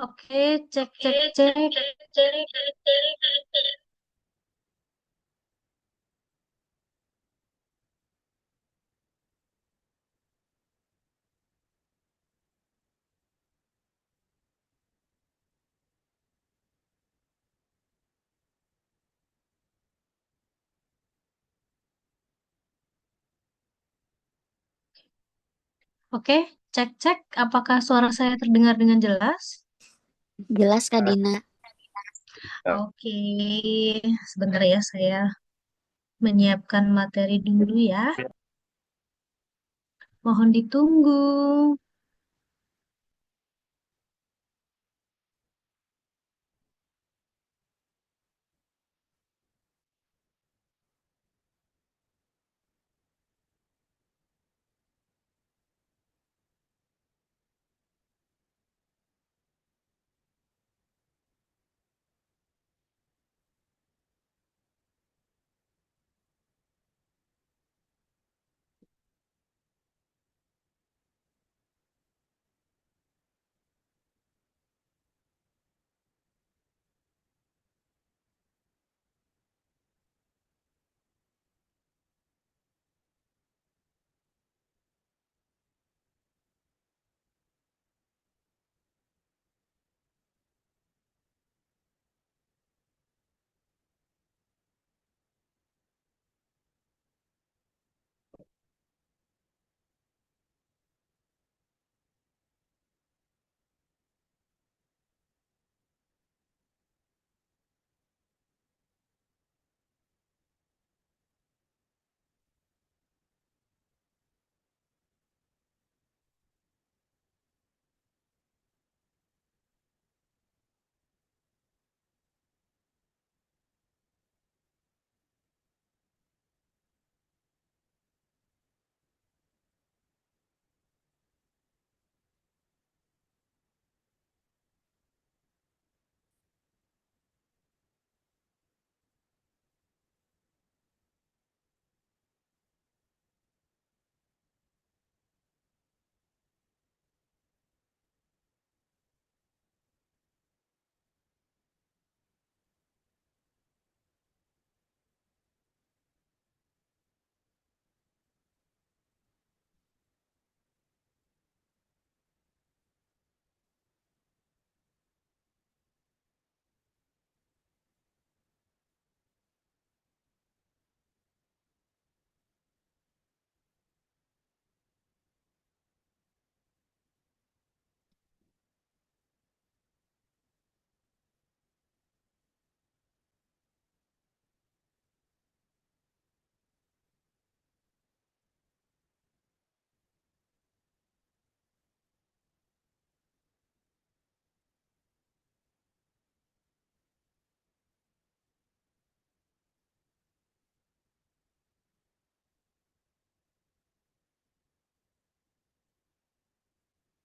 Oke, cek cek cek. Oke, cek cek. Apakah suara saya terdengar dengan jelas? Jelas Kak Dina. Oke, sebentar ya saya menyiapkan materi dulu ya. Mohon ditunggu.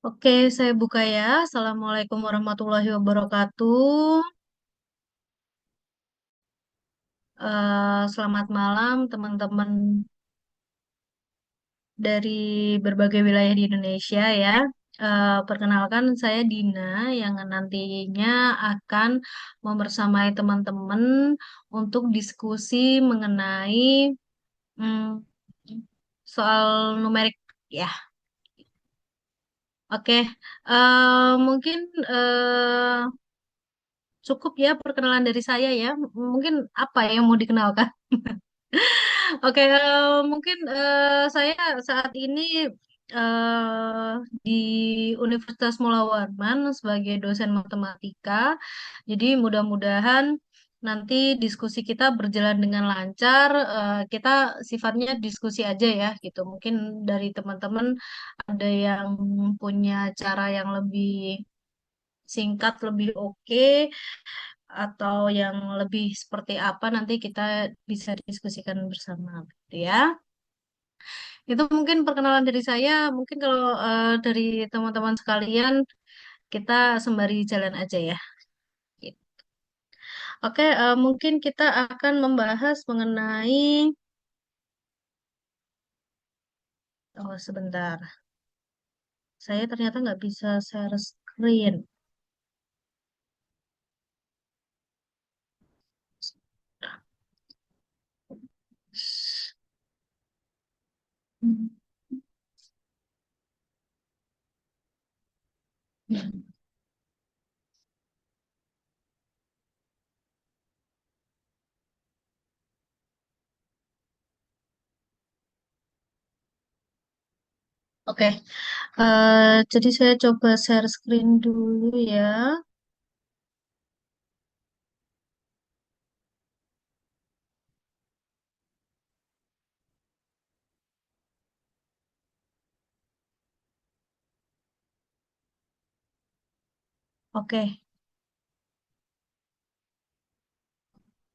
Oke, saya buka ya. Assalamualaikum warahmatullahi wabarakatuh. Selamat malam, teman-teman dari berbagai wilayah di Indonesia ya. Perkenalkan, saya Dina yang nantinya akan membersamai teman-teman untuk diskusi mengenai hmm, soal numerik ya. Oke, mungkin cukup ya perkenalan dari saya ya. Mungkin apa yang mau dikenalkan? Oke, mungkin saya saat ini eh, di Universitas Mula Warman sebagai dosen matematika. Jadi mudah-mudahan nanti diskusi kita berjalan dengan lancar. Kita sifatnya diskusi aja ya gitu. Mungkin dari teman-teman ada yang punya cara yang lebih singkat, lebih oke, atau yang lebih seperti apa nanti kita bisa diskusikan bersama gitu ya. Itu mungkin perkenalan dari saya. Mungkin kalau dari teman-teman sekalian kita sembari jalan aja ya. Gitu. Oke, mungkin kita akan membahas mengenai sebentar. Saya ternyata nggak bisa share screen. Hmm. Oke, jadi saya coba share screen dulu ya. Oke,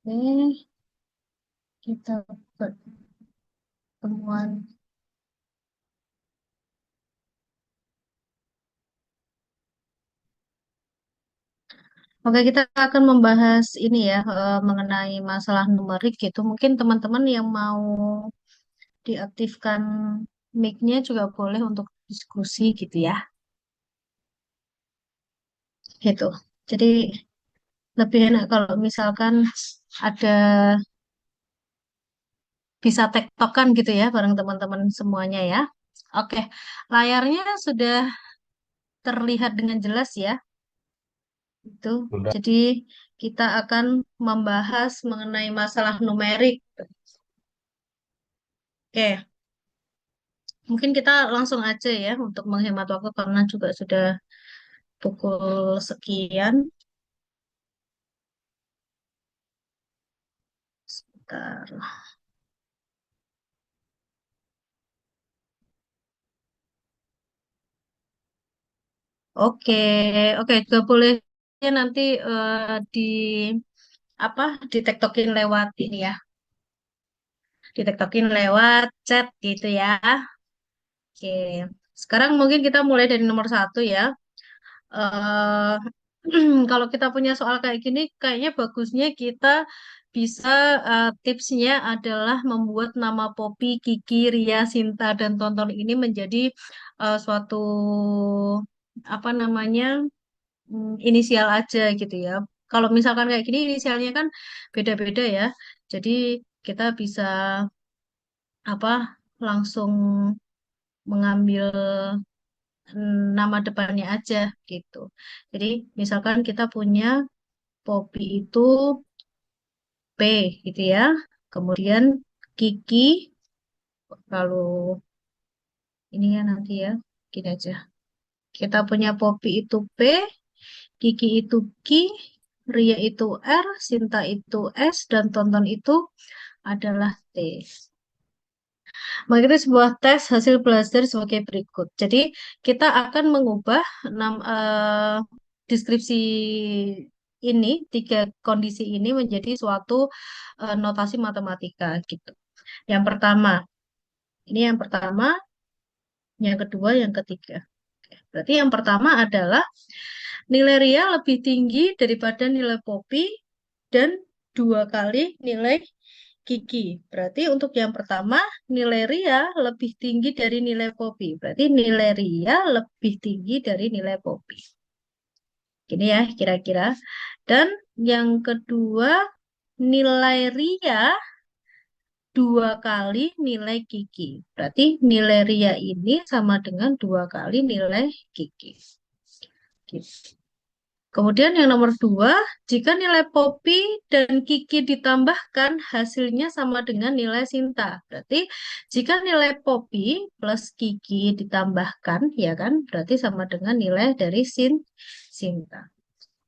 oke, kita pertemuan. Oke, kita akan membahas ini ya, mengenai masalah numerik gitu. Mungkin teman-teman yang mau diaktifkan mic-nya juga boleh untuk diskusi gitu ya. Gitu. Jadi lebih enak kalau misalkan ada bisa tektokan gitu ya bareng teman-teman semuanya ya. Oke, layarnya sudah terlihat dengan jelas ya. Itu. Sudah. Jadi kita akan membahas mengenai masalah numerik. Oke. Mungkin kita langsung aja ya untuk menghemat waktu karena juga sudah pukul sekian. Sebentar. Oke, oke juga boleh ya nanti di apa ditektokin lewat ini ya, ditektokin lewat chat gitu ya. Oke, sekarang mungkin kita mulai dari nomor satu ya. eh Kalau kita punya soal kayak gini, kayaknya bagusnya kita bisa tipsnya adalah membuat nama Poppy, Kiki, Ria, Sinta, dan Tonton ini menjadi suatu apa namanya inisial aja gitu ya. Kalau misalkan kayak gini inisialnya kan beda-beda ya. Jadi kita bisa apa langsung mengambil nama depannya aja gitu. Jadi misalkan kita punya Poppy itu P gitu ya. Kemudian Kiki, lalu ini ya nanti ya, gini aja. Kita punya Poppy itu P, Kiki itu Q, Ria itu R, Sinta itu S, dan Tonton itu adalah T. Maka itu sebuah tes hasil belajar sebagai berikut. Jadi kita akan mengubah deskripsi ini, tiga kondisi ini menjadi suatu notasi matematika gitu. Yang pertama, ini yang pertama, yang kedua, yang ketiga. Berarti yang pertama adalah nilai Ria lebih tinggi daripada nilai Poppy dan dua kali nilai Kiki. Berarti untuk yang pertama, nilai Ria lebih tinggi dari nilai Poppy. Berarti nilai Ria lebih tinggi dari nilai Poppy. Gini ya, kira-kira. Dan yang kedua, nilai Ria dua kali nilai Kiki. Berarti nilai Ria ini sama dengan dua kali nilai Kiki. Gitu. Kemudian yang nomor dua, jika nilai Poppy dan Kiki ditambahkan, hasilnya sama dengan nilai Sinta. Berarti jika nilai Poppy plus Kiki ditambahkan, ya kan, berarti sama dengan nilai dari Sinta.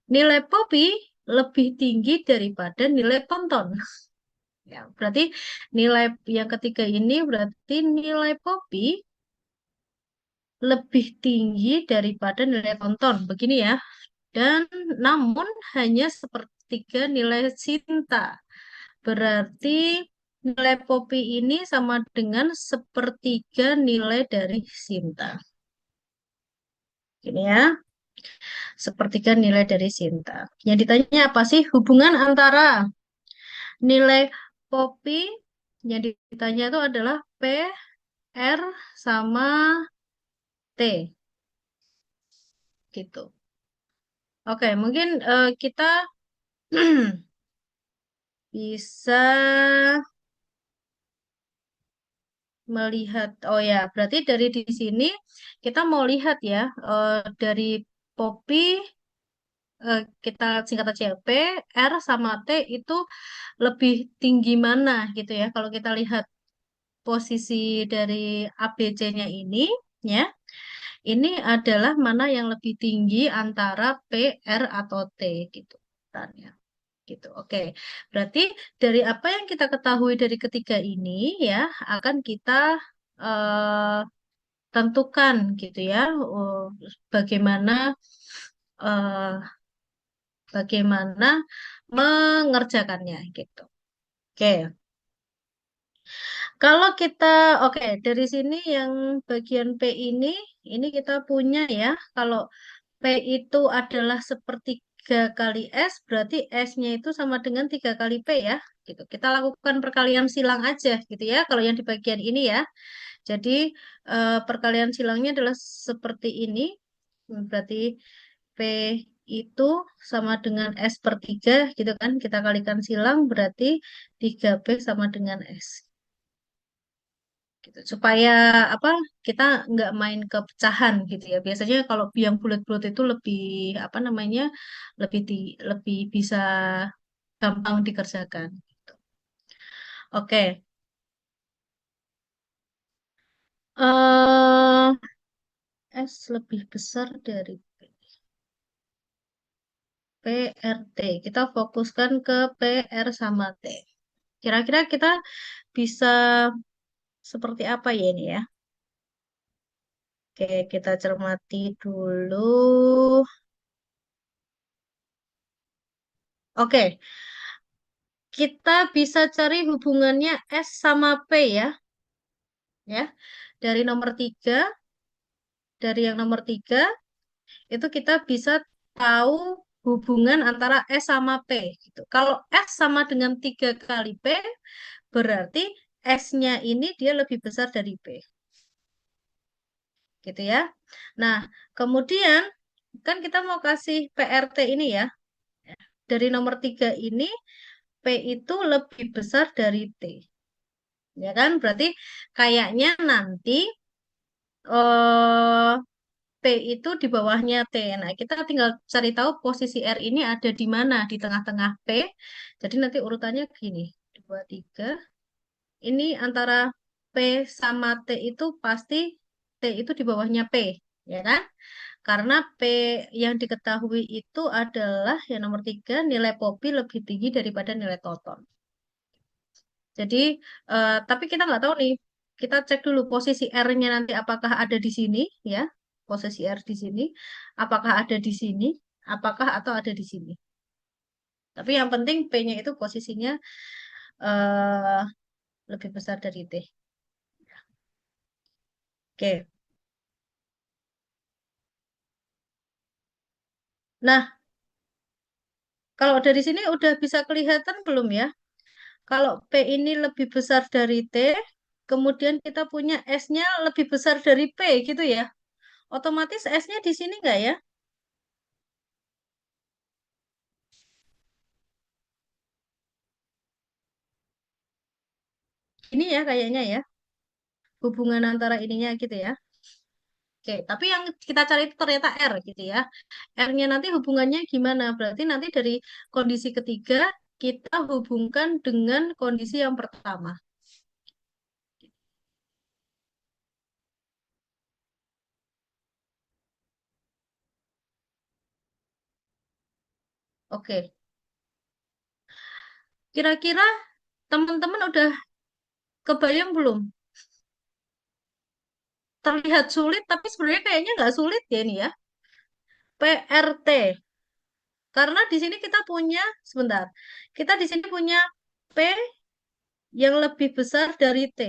Nilai Poppy lebih tinggi daripada nilai Tonton. Ya, berarti nilai yang ketiga ini berarti nilai Poppy lebih tinggi daripada nilai Tonton. Begini ya. Dan namun hanya sepertiga nilai Sinta. Berarti nilai Poppy ini sama dengan sepertiga nilai dari Sinta. Ini ya, sepertiga nilai dari Sinta. Yang ditanya apa sih hubungan antara nilai Poppy yang ditanya itu adalah P, R, sama T. Gitu. Oke, mungkin kita bisa melihat, oh ya, berarti dari di sini kita mau lihat ya, dari Poppy, kita singkat aja P, R sama T itu lebih tinggi mana gitu ya. Kalau kita lihat posisi dari ABC-nya ini, ya, ini adalah mana yang lebih tinggi antara P, R atau T gitu. Tanya. Gitu. Oke. Berarti dari apa yang kita ketahui dari ketiga ini ya akan kita eh, tentukan gitu ya, bagaimana eh, bagaimana mengerjakannya gitu. Oke. Kalau kita oke dari sini yang bagian P ini kita punya ya. Kalau P itu adalah sepertiga kali S, berarti S-nya itu sama dengan 3 kali P ya. Gitu. Kita lakukan perkalian silang aja gitu ya. Kalau yang di bagian ini ya. Jadi perkalian silangnya adalah seperti ini. Berarti P itu sama dengan S per 3 gitu kan. Kita kalikan silang berarti 3P sama dengan S. Gitu. Supaya apa kita nggak main ke pecahan gitu ya. Biasanya kalau yang bulat-bulat itu lebih apa namanya lebih bisa gampang dikerjakan. Gitu. Oke. eh S lebih besar dari PRT. Kita fokuskan ke PR sama T. Kira-kira kita bisa seperti apa ya ini ya? Oke, kita cermati dulu. Oke, kita bisa cari hubungannya S sama P ya. Ya, dari nomor 3, dari yang nomor 3, itu kita bisa tahu hubungan antara S sama P. Gitu. Kalau S sama dengan 3 kali P, berarti S-nya ini dia lebih besar dari P. Gitu ya. Nah, kemudian kan kita mau kasih PRT ini ya. Dari nomor 3 ini, P itu lebih besar dari T. Ya kan? Berarti kayaknya nanti eh, P itu di bawahnya T. Nah, kita tinggal cari tahu posisi R ini ada di mana, di tengah-tengah P. Jadi nanti urutannya gini, 2, 3. Ini antara P sama T itu pasti T itu di bawahnya P, ya kan? Karena P yang diketahui itu adalah yang nomor 3, nilai Poppy lebih tinggi daripada nilai Toton. Jadi, tapi kita nggak tahu nih. Kita cek dulu posisi R-nya nanti apakah ada di sini, ya. Posisi R di sini. Apakah ada di sini, apakah atau ada di sini. Tapi yang penting P-nya itu posisinya eh, lebih besar dari T. Oke. Nah, kalau dari sini udah bisa kelihatan belum ya? Kalau P ini lebih besar dari T, kemudian kita punya S-nya lebih besar dari P gitu ya. Otomatis S-nya di sini nggak ya? Ini ya kayaknya ya. Hubungan antara ininya gitu ya. Oke, tapi yang kita cari itu ternyata R gitu ya. R-nya nanti hubungannya gimana? Berarti nanti dari kondisi ketiga kita hubungkan dengan kondisi yang pertama. Oke, kira-kira teman-teman udah kebayang belum? Terlihat sulit, tapi sebenarnya kayaknya nggak sulit ya ini ya. PRT. Karena di sini kita punya, sebentar, kita di sini punya P yang lebih besar dari T.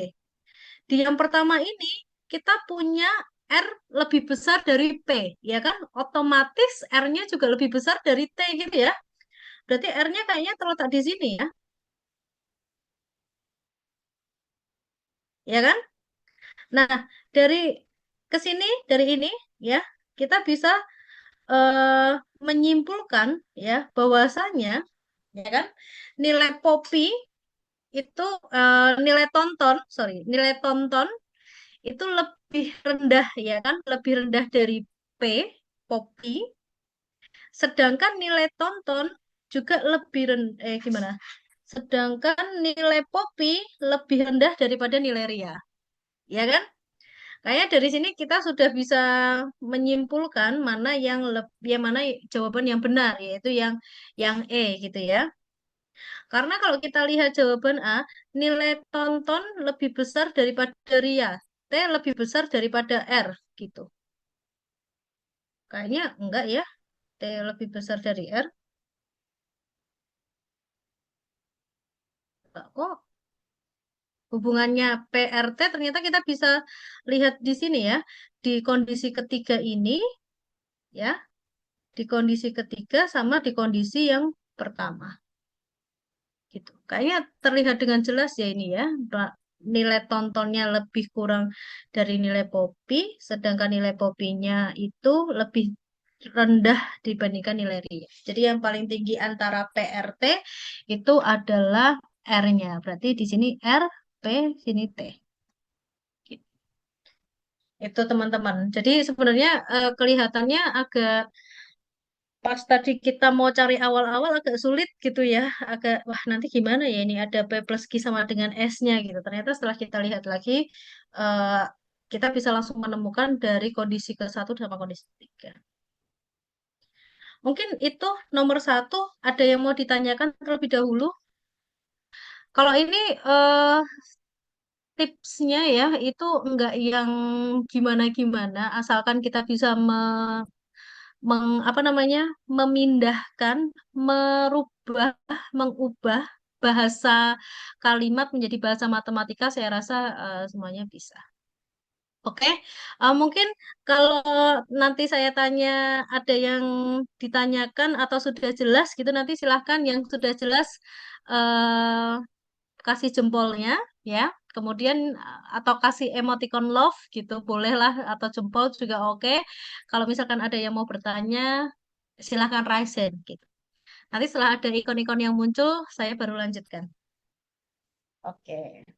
Di yang pertama ini, kita punya R lebih besar dari P, ya kan? Otomatis R-nya juga lebih besar dari T gitu ya. Berarti R-nya kayaknya terletak di sini ya, ya kan? Nah, dari ke sini, dari ini, ya, kita bisa eh, menyimpulkan ya bahwasanya, ya kan, nilai Poppy itu nilai tonton, sorry, nilai tonton itu lebih rendah ya kan, lebih rendah dari P, Poppy, sedangkan nilai tonton juga lebih rendah, gimana? Sedangkan nilai Poppy lebih rendah daripada nilai Ria, ya kan? Kayaknya dari sini kita sudah bisa menyimpulkan mana yang lebih, ya mana jawaban yang benar, yaitu yang E gitu ya. Karena kalau kita lihat jawaban A, nilai tonton lebih besar daripada Ria. T lebih besar daripada R gitu. Kayaknya enggak ya. T lebih besar dari R. Enggak kok. Hubungannya PRT ternyata kita bisa lihat di sini ya. Di kondisi ketiga ini ya. Di kondisi ketiga sama di kondisi yang pertama. Gitu. Kayaknya terlihat dengan jelas ya ini ya. Nilai tontonnya lebih kurang dari nilai Poppy, sedangkan nilai Poppy-nya itu lebih rendah dibandingkan nilai Ria. Jadi yang paling tinggi antara PRT itu adalah R-nya. Berarti di sini R, P, sini T. Gitu. Itu teman-teman. Jadi sebenarnya kelihatannya agak pas tadi kita mau cari awal-awal agak sulit gitu ya. Agak, wah nanti gimana ya ini ada P plus Q sama dengan S-nya gitu. Ternyata setelah kita lihat lagi, eh, kita bisa langsung menemukan dari kondisi ke satu sama kondisi ketiga. Mungkin itu nomor satu, ada yang mau ditanyakan terlebih dahulu. Kalau ini tipsnya ya, itu enggak yang gimana-gimana, asalkan kita bisa apa namanya, memindahkan, merubah, mengubah bahasa kalimat menjadi bahasa matematika, saya rasa semuanya bisa. Oke, mungkin kalau nanti saya tanya ada yang ditanyakan atau sudah jelas gitu, nanti silahkan yang sudah jelas eh, kasih jempolnya ya. Kemudian atau kasih emoticon love gitu, bolehlah atau jempol juga oke. Kalau misalkan ada yang mau bertanya, silahkan raise hand gitu. Nanti setelah ada ikon-ikon yang muncul, saya baru lanjutkan. Oke.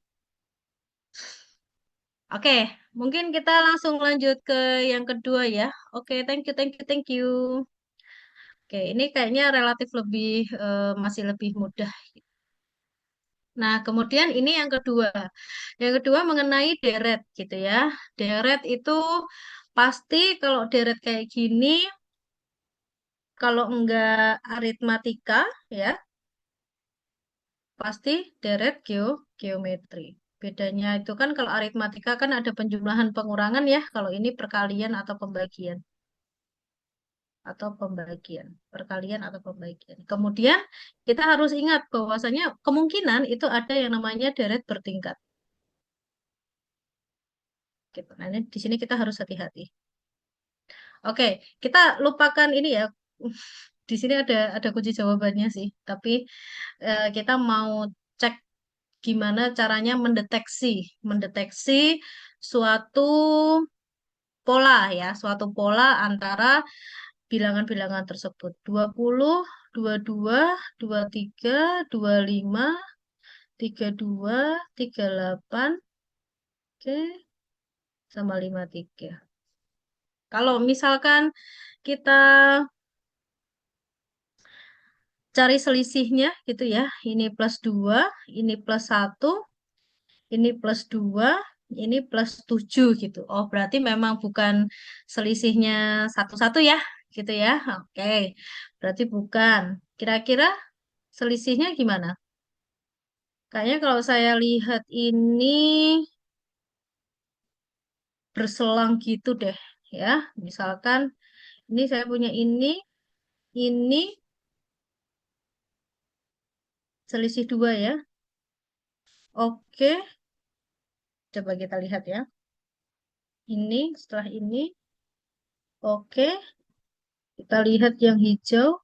Oke, mungkin kita langsung lanjut ke yang kedua ya. Oke, thank you, thank you, thank you. Oke, ini kayaknya relatif lebih masih lebih mudah. Nah, kemudian ini yang kedua. Yang kedua mengenai deret gitu ya. Deret itu pasti kalau deret kayak gini, kalau enggak aritmatika ya, pasti deret geometri. Bedanya itu kan kalau aritmatika kan ada penjumlahan pengurangan ya, kalau ini perkalian atau pembagian. Atau pembagian, perkalian atau pembagian. Kemudian kita harus ingat bahwasanya kemungkinan itu ada yang namanya deret bertingkat. Gitu. Nah, ini di sini kita harus hati-hati. Oke, kita lupakan ini ya. Di sini ada kunci jawabannya sih, tapi kita mau cek gimana caranya mendeteksi suatu pola ya, suatu pola antara bilangan-bilangan tersebut. 20, 22, 23, 25, 32, 38, oke, sama 53. Kalau misalkan kita cari selisihnya gitu ya, ini plus 2, ini plus 1, ini plus 2, ini plus 7 gitu. Oh, berarti memang bukan selisihnya satu-satu ya, gitu ya. Oke, berarti bukan. Kira-kira selisihnya gimana? Kayaknya kalau saya lihat ini berselang gitu deh ya. Misalkan ini saya punya ini selisih 2 ya. Oke, coba kita lihat ya. Ini setelah ini, oke, kita lihat yang hijau.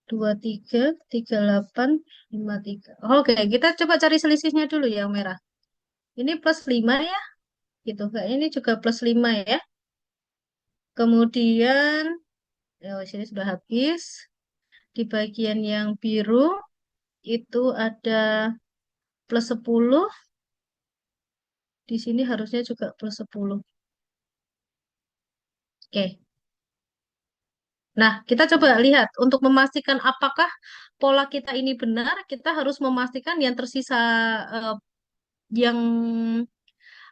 23, 38, 53. Oke, kita coba cari selisihnya dulu yang merah. Ini plus 5 ya, gitu. Kayak ini juga plus 5 ya. Kemudian, sini sudah habis. Di bagian yang biru, itu ada plus 10. Di sini harusnya juga plus 10. Oke. Nah, kita coba lihat. Untuk memastikan apakah pola kita ini benar, kita harus memastikan yang tersisa, eh, yang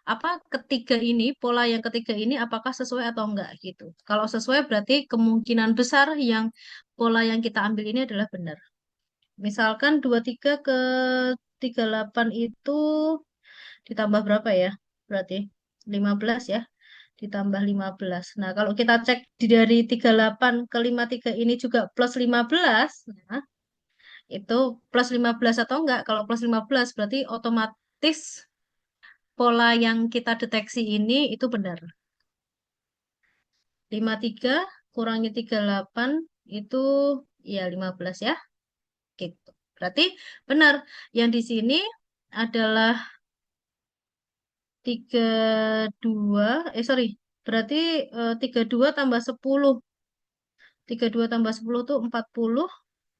apa ketiga ini, pola yang ketiga ini apakah sesuai atau enggak gitu. Kalau sesuai berarti kemungkinan besar yang pola yang kita ambil ini adalah benar. Misalkan 23 ke 38 itu ditambah berapa ya? Berarti 15 ya, ditambah 15. Nah, kalau kita cek dari 38 ke 53 ini juga plus 15, nah itu plus 15 atau enggak? Kalau plus 15 berarti otomatis pola yang kita deteksi ini itu benar. 53 kurangi 38 itu ya 15 ya. Gitu. Berarti benar. Yang di sini adalah 32, sorry. Berarti 32 tambah 10. 32 tambah 10 itu 40,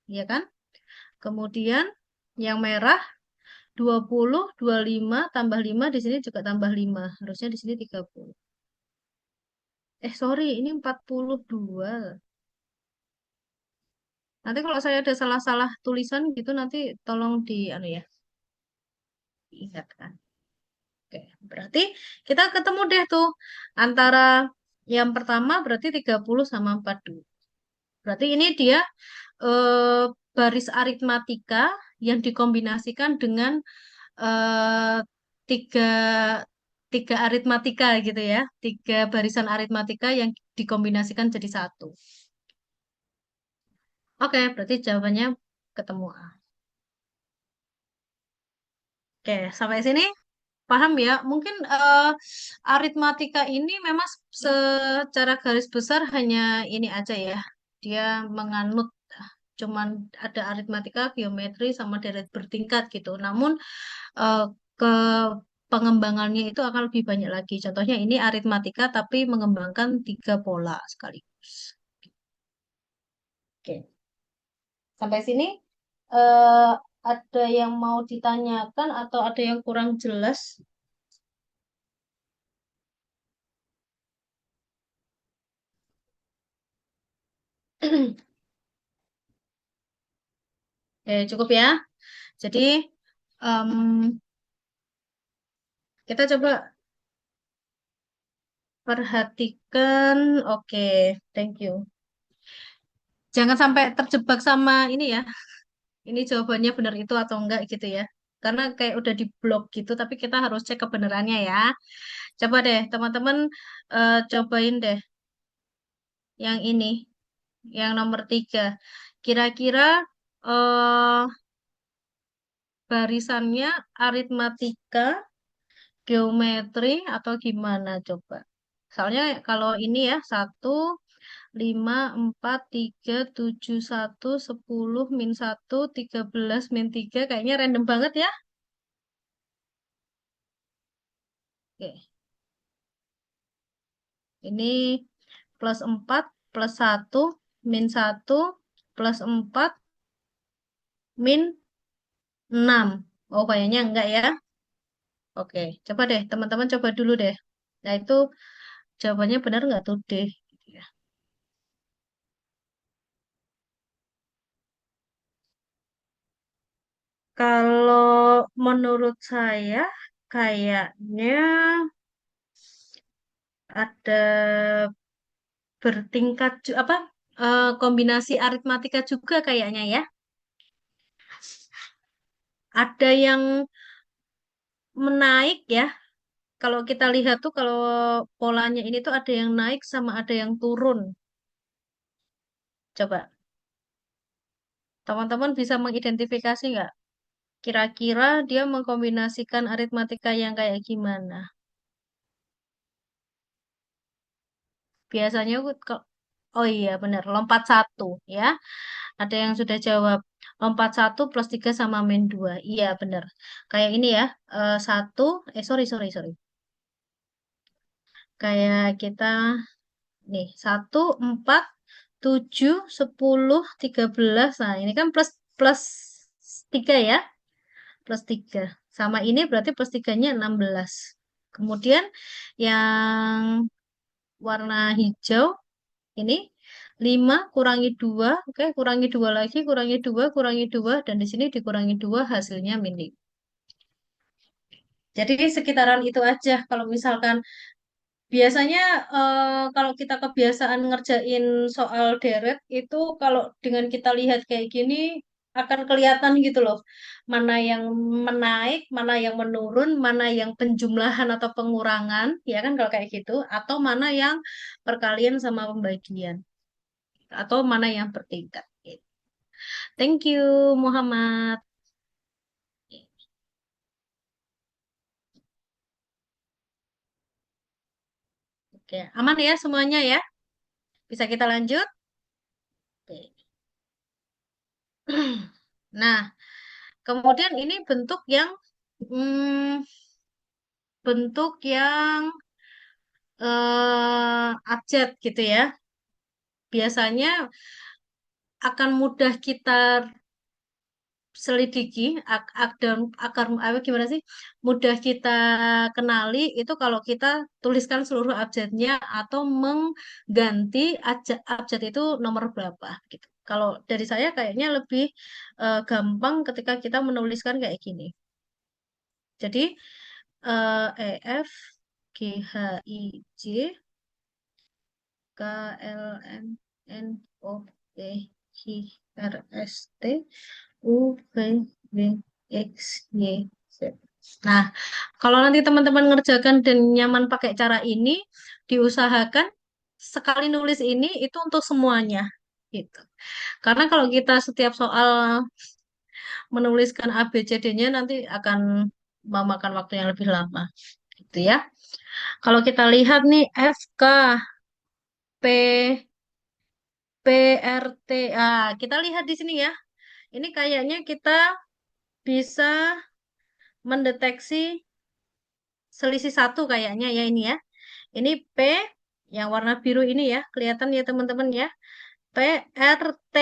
ya kan? Kemudian yang merah 20, 25 tambah 5 di sini juga tambah 5. Harusnya di sini 30. Sorry, ini 42. Nanti kalau saya ada salah-salah tulisan gitu nanti tolong di anu ya, diingatkan. Oke, berarti kita ketemu deh tuh antara yang pertama berarti 30 sama 42. Berarti ini dia eh, baris aritmatika yang dikombinasikan dengan eh, tiga tiga aritmatika gitu ya. Tiga barisan aritmatika yang dikombinasikan jadi satu. Oke, berarti jawabannya ketemu A. Oke, sampai sini paham ya? Mungkin aritmatika ini memang secara garis besar hanya ini aja ya. Dia menganut cuman ada aritmatika, geometri, sama deret bertingkat gitu. Namun eh, ke pengembangannya itu akan lebih banyak lagi. Contohnya ini aritmatika tapi mengembangkan tiga pola sekaligus. Oke, sampai sini eh, ada yang mau ditanyakan atau ada yang kurang jelas? Cukup ya. Jadi em, kita coba perhatikan. Oke, thank you. Jangan sampai terjebak sama ini ya. Ini jawabannya benar itu atau enggak gitu ya. Karena kayak udah di blok gitu, tapi kita harus cek kebenarannya ya. Coba deh, teman-teman cobain deh yang ini, yang nomor 3. Kira-kira eh barisannya aritmatika, geometri, atau gimana coba? Soalnya kalau ini ya, 1, 5, 4, 3, 7, 1, 10, min 1, 13, min 3. Kayaknya random banget ya. Oke. Ini plus 4, plus 1, min 1, plus 4, min 6. Oh, kayaknya enggak ya. Oke, coba deh. Teman-teman coba dulu deh. Nah, itu jawabannya benar nggak tuh D? Gitu ya. Kalau menurut saya, kayaknya ada bertingkat apa kombinasi aritmatika juga kayaknya ya. Ada yang menaik ya. Kalau kita lihat tuh kalau polanya ini tuh ada yang naik sama ada yang turun. Coba teman-teman bisa mengidentifikasi nggak? Kira-kira dia mengkombinasikan aritmatika yang kayak gimana? Biasanya oh iya benar lompat satu ya. Ada yang sudah jawab lompat satu plus tiga sama min dua. Iya benar. Kayak ini ya. Satu, sorry sorry sorry. Kayak kita nih satu, empat, tujuh, 10, 13. Nah ini kan plus plus tiga ya. Plus tiga. Sama ini berarti plus tiganya 16. Kemudian yang warna hijau ini 5 kurangi 2, oke, kurangi 2 lagi, kurangi 2, dan di sini dikurangi 2 hasilnya min 5. Jadi sekitaran itu aja. Kalau misalkan biasanya kalau kita kebiasaan ngerjain soal deret itu kalau dengan kita lihat kayak gini akan kelihatan gitu loh. Mana yang menaik, mana yang menurun, mana yang penjumlahan atau pengurangan, ya kan kalau kayak gitu, atau mana yang perkalian sama pembagian, atau mana yang bertingkat. Gitu. Thank you, Muhammad. Oke, aman ya semuanya ya? Bisa kita lanjut? Oke. Nah, kemudian ini hmm, bentuk yang abjad gitu ya. Biasanya akan mudah kita selidiki dan akar apa gimana sih? Mudah kita kenali itu kalau kita tuliskan seluruh abjadnya atau mengganti abjad itu nomor berapa gitu. Kalau dari saya kayaknya lebih gampang ketika kita menuliskan kayak gini. Jadi E F G H I J K L M N O P Q R S T U V W X Y Z. Nah, kalau nanti teman-teman ngerjakan dan nyaman pakai cara ini, diusahakan sekali nulis ini itu untuk semuanya gitu. Karena kalau kita setiap soal menuliskan A, B, C, D-nya nanti akan memakan waktu yang lebih lama gitu ya. Kalau kita lihat nih F, K, P, PRT. Ah, kita lihat di sini ya. Ini kayaknya kita bisa mendeteksi selisih satu kayaknya ya ini ya. Ini P yang warna biru ini ya. Kelihatan ya teman-teman ya. PRT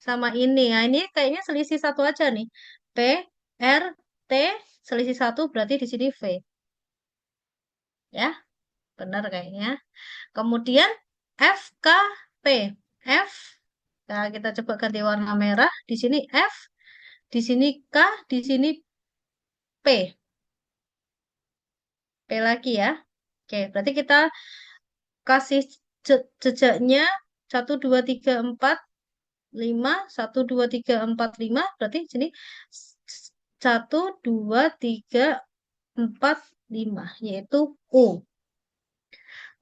sama ini. Nah, ini kayaknya selisih satu aja nih. PRT selisih satu berarti di sini V. Ya, benar kayaknya. Kemudian FKP. F. Nah, kita coba ganti warna merah. Di sini F, di sini K, di sini P. P lagi ya. Oke, berarti kita kasih jejaknya 1, 2, 3, 4, 5, 1, 2, 3, 4, 5. Berarti sini 1, 2, 3, 4, 5, yaitu U.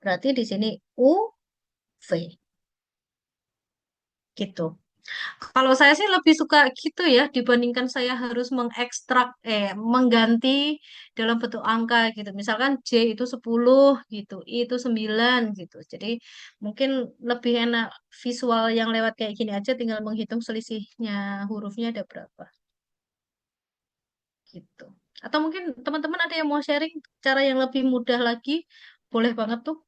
Berarti di sini U, V. Gitu. Kalau saya sih lebih suka gitu ya, dibandingkan saya harus mengganti dalam bentuk angka gitu. Misalkan J itu 10 gitu, I itu 9 gitu. Jadi mungkin lebih enak visual yang lewat kayak gini aja, tinggal menghitung selisihnya hurufnya ada berapa gitu. Atau mungkin teman-teman ada yang mau sharing cara yang lebih mudah lagi, boleh banget tuh.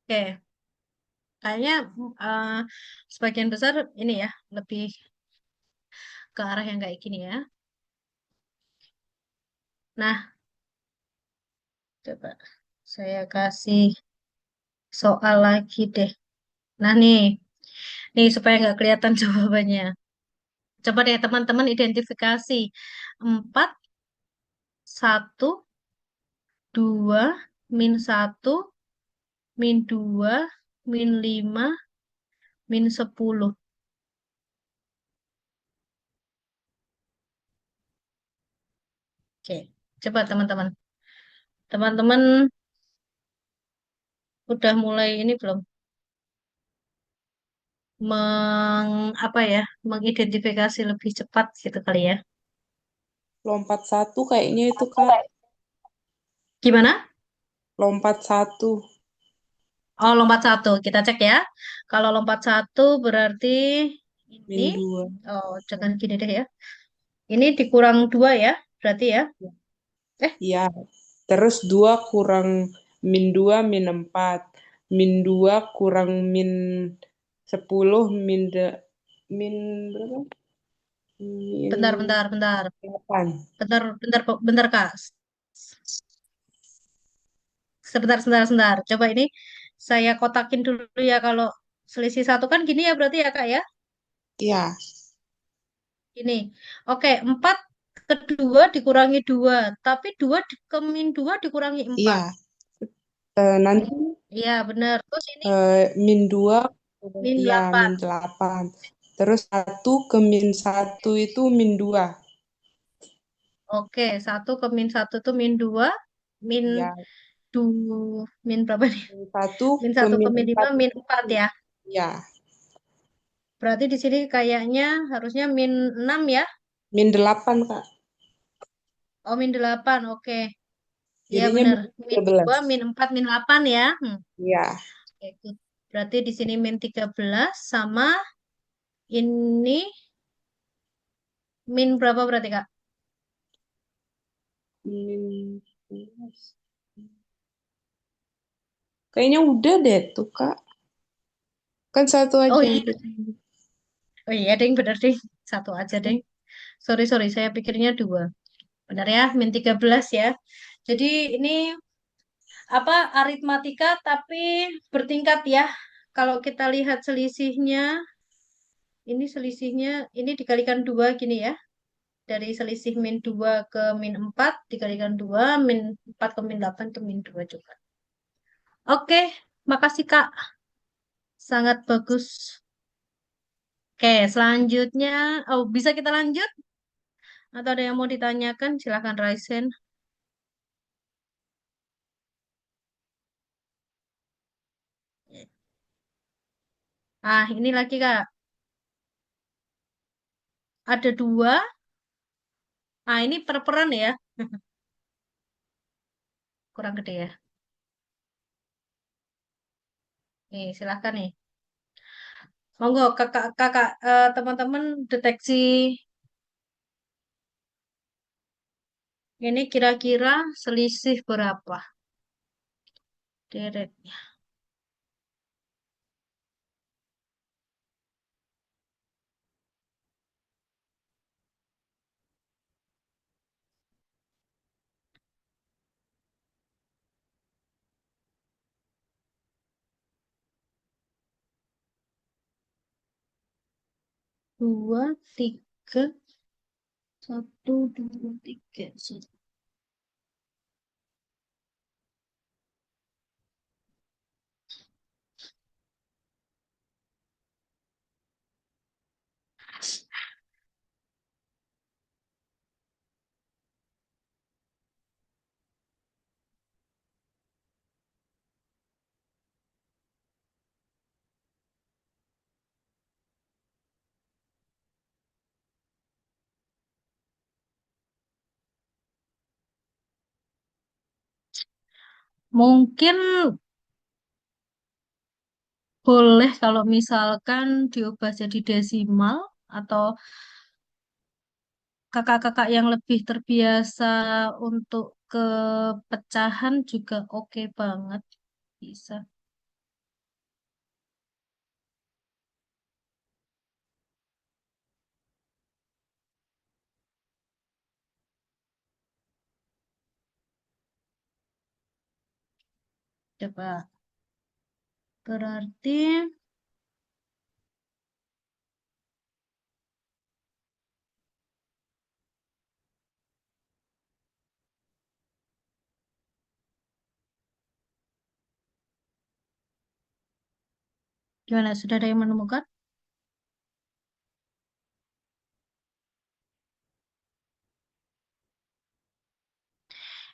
Oke, kayaknya eh, sebagian besar ini ya lebih ke arah yang kayak gini ya. Nah, coba saya kasih soal lagi deh. Nah nih supaya nggak kelihatan jawabannya. Coba deh teman-teman identifikasi 4, 1, 2, -1, -2, -5, -10. Oke, coba teman-teman. Teman-teman udah mulai ini belum? Apa ya? Mengidentifikasi lebih cepat gitu kali ya. Lompat satu kayaknya itu, Kak. Gimana? Lompat satu. Oh, lompat satu. Kita cek ya. Kalau lompat satu berarti ini. Min 2. Oh, jangan gini deh ya. Ini dikurang dua ya. Berarti ya. Ya, terus 2 kurang min 2 min 4. Min 2 kurang min 10 min berapa? Min Bentar, bentar, bentar. 8. Bentar, bentar, bentar, Kak. Sebentar, sebentar, sebentar. Coba ini saya kotakin dulu ya. Kalau selisih satu kan gini ya berarti ya, Kak ya. Iya, Ini. Oke, 4 kedua dikurangi 2. Tapi 2 ke min 2 dikurangi 4. iya. Nanti Iya, benar. Terus ini min 2 min ya min 8. 8. Terus satu ke min satu itu min 2. Oke, satu ke min satu itu min 2, min Ya, min berapa nih? min satu Min ke satu ke min min 5 4 min itu 4 ya. ya Berarti di sini kayaknya harusnya min 6 ya. min 8, Kak. Oh, min 8. Oke. Iya Jadinya benar. min Min 2, 13. min 4, min 8 ya. Ya, Oke, good. Berarti di sini min 13 sama ini min berapa berarti, Kak? min 11. Kayaknya udah deh tuh, Kak. Kan satu Oh aja yang iya. kita. Oh iya, ding, benar ding. Satu aja, ding. Sorry, sorry. Saya pikirnya dua. Benar ya, min 13 ya. Jadi ini apa aritmatika tapi bertingkat ya. Kalau kita lihat selisihnya, ini selisihnya ini dikalikan dua gini ya. Dari selisih min 2 ke min 4 dikalikan 2 min 4 ke min 8 itu min 2 juga. Oke, makasih Kak. Sangat bagus. Oke, selanjutnya, oh bisa kita lanjut? Atau ada yang mau ditanyakan? Silahkan raise hand. Ah, ini lagi Kak. Ada dua. Ah, ini per-peran ya. Kurang gede ya. Nih, silahkan nih. Monggo kakak kakak teman-teman deteksi ini kira-kira selisih berapa deretnya. Dua, tiga, satu, dua, tiga, satu. Mungkin boleh kalau misalkan diubah jadi desimal atau kakak-kakak yang lebih terbiasa untuk ke pecahan juga oke banget. Bisa. Coba. Berarti gimana? Sudah ada yang menemukan?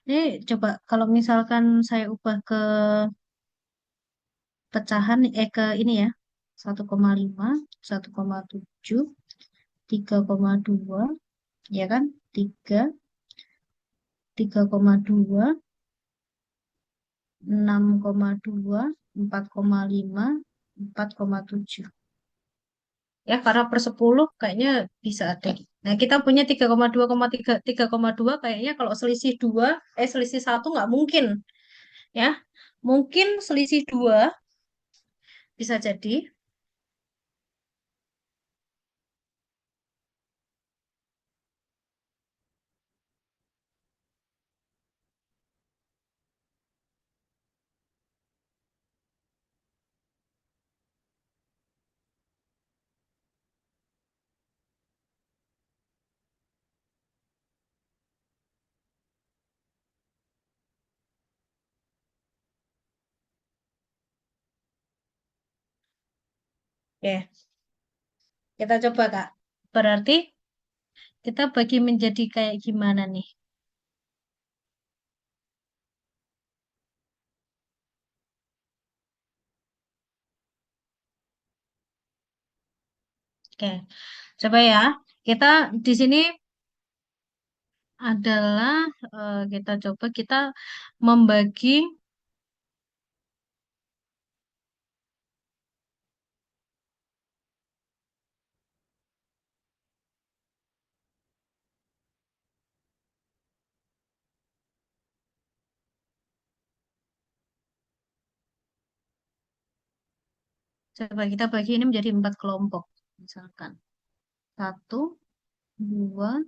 Ini coba kalau misalkan saya ubah ke pecahan, ke ini ya. 1,5, 1,7, 3,2, ya kan? 3, 3,2, 6,2, 4,5, 4,7. Ya, karena per 10 kayaknya bisa ada. Nah, kita punya 3,2,3, 3,2 kayaknya kalau selisih 2, selisih 1 nggak mungkin. Ya, mungkin selisih 2 bisa jadi. Oke, kita coba, Kak. Berarti kita bagi menjadi kayak gimana nih? Oke, coba ya. Kita di sini adalah kita coba kita membagi coba kita bagi ini menjadi 4 kelompok. Misalkan satu, dua,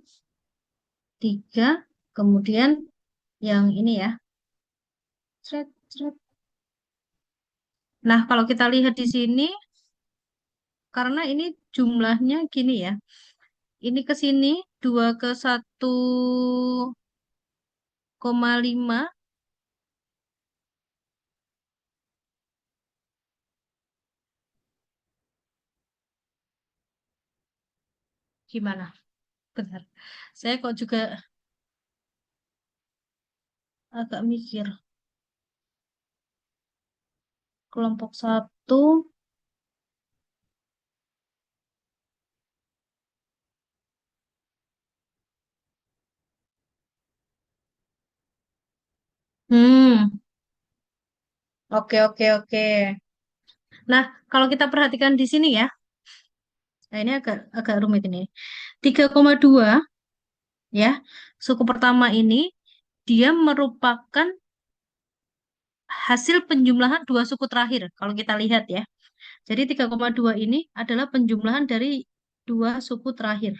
tiga, kemudian yang ini ya. Cret, cret. Nah, kalau kita lihat di sini, karena ini jumlahnya gini ya. Ini ke sini 2 ke 1,5 gimana? Benar. Saya kok juga agak mikir. Kelompok satu, hmm, oke, oke, oke. Nah, kalau kita perhatikan di sini ya, nah ini agak agak rumit ini. 3,2 ya, suku pertama ini dia merupakan hasil penjumlahan dua suku terakhir. Kalau kita lihat ya. Jadi 3,2 ini adalah penjumlahan dari dua suku terakhir.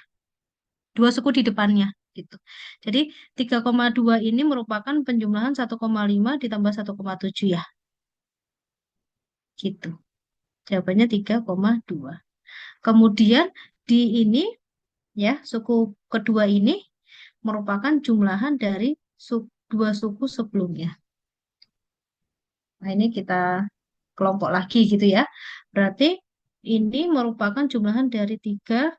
Dua suku di depannya gitu. Jadi 3,2 ini merupakan penjumlahan 1,5 ditambah 1,7 ya. Gitu. Jawabannya 3,2. Kemudian di ini ya, suku kedua ini merupakan jumlahan dari dua suku sebelumnya. Nah, ini kita kelompok lagi gitu ya. Berarti ini merupakan jumlahan dari 3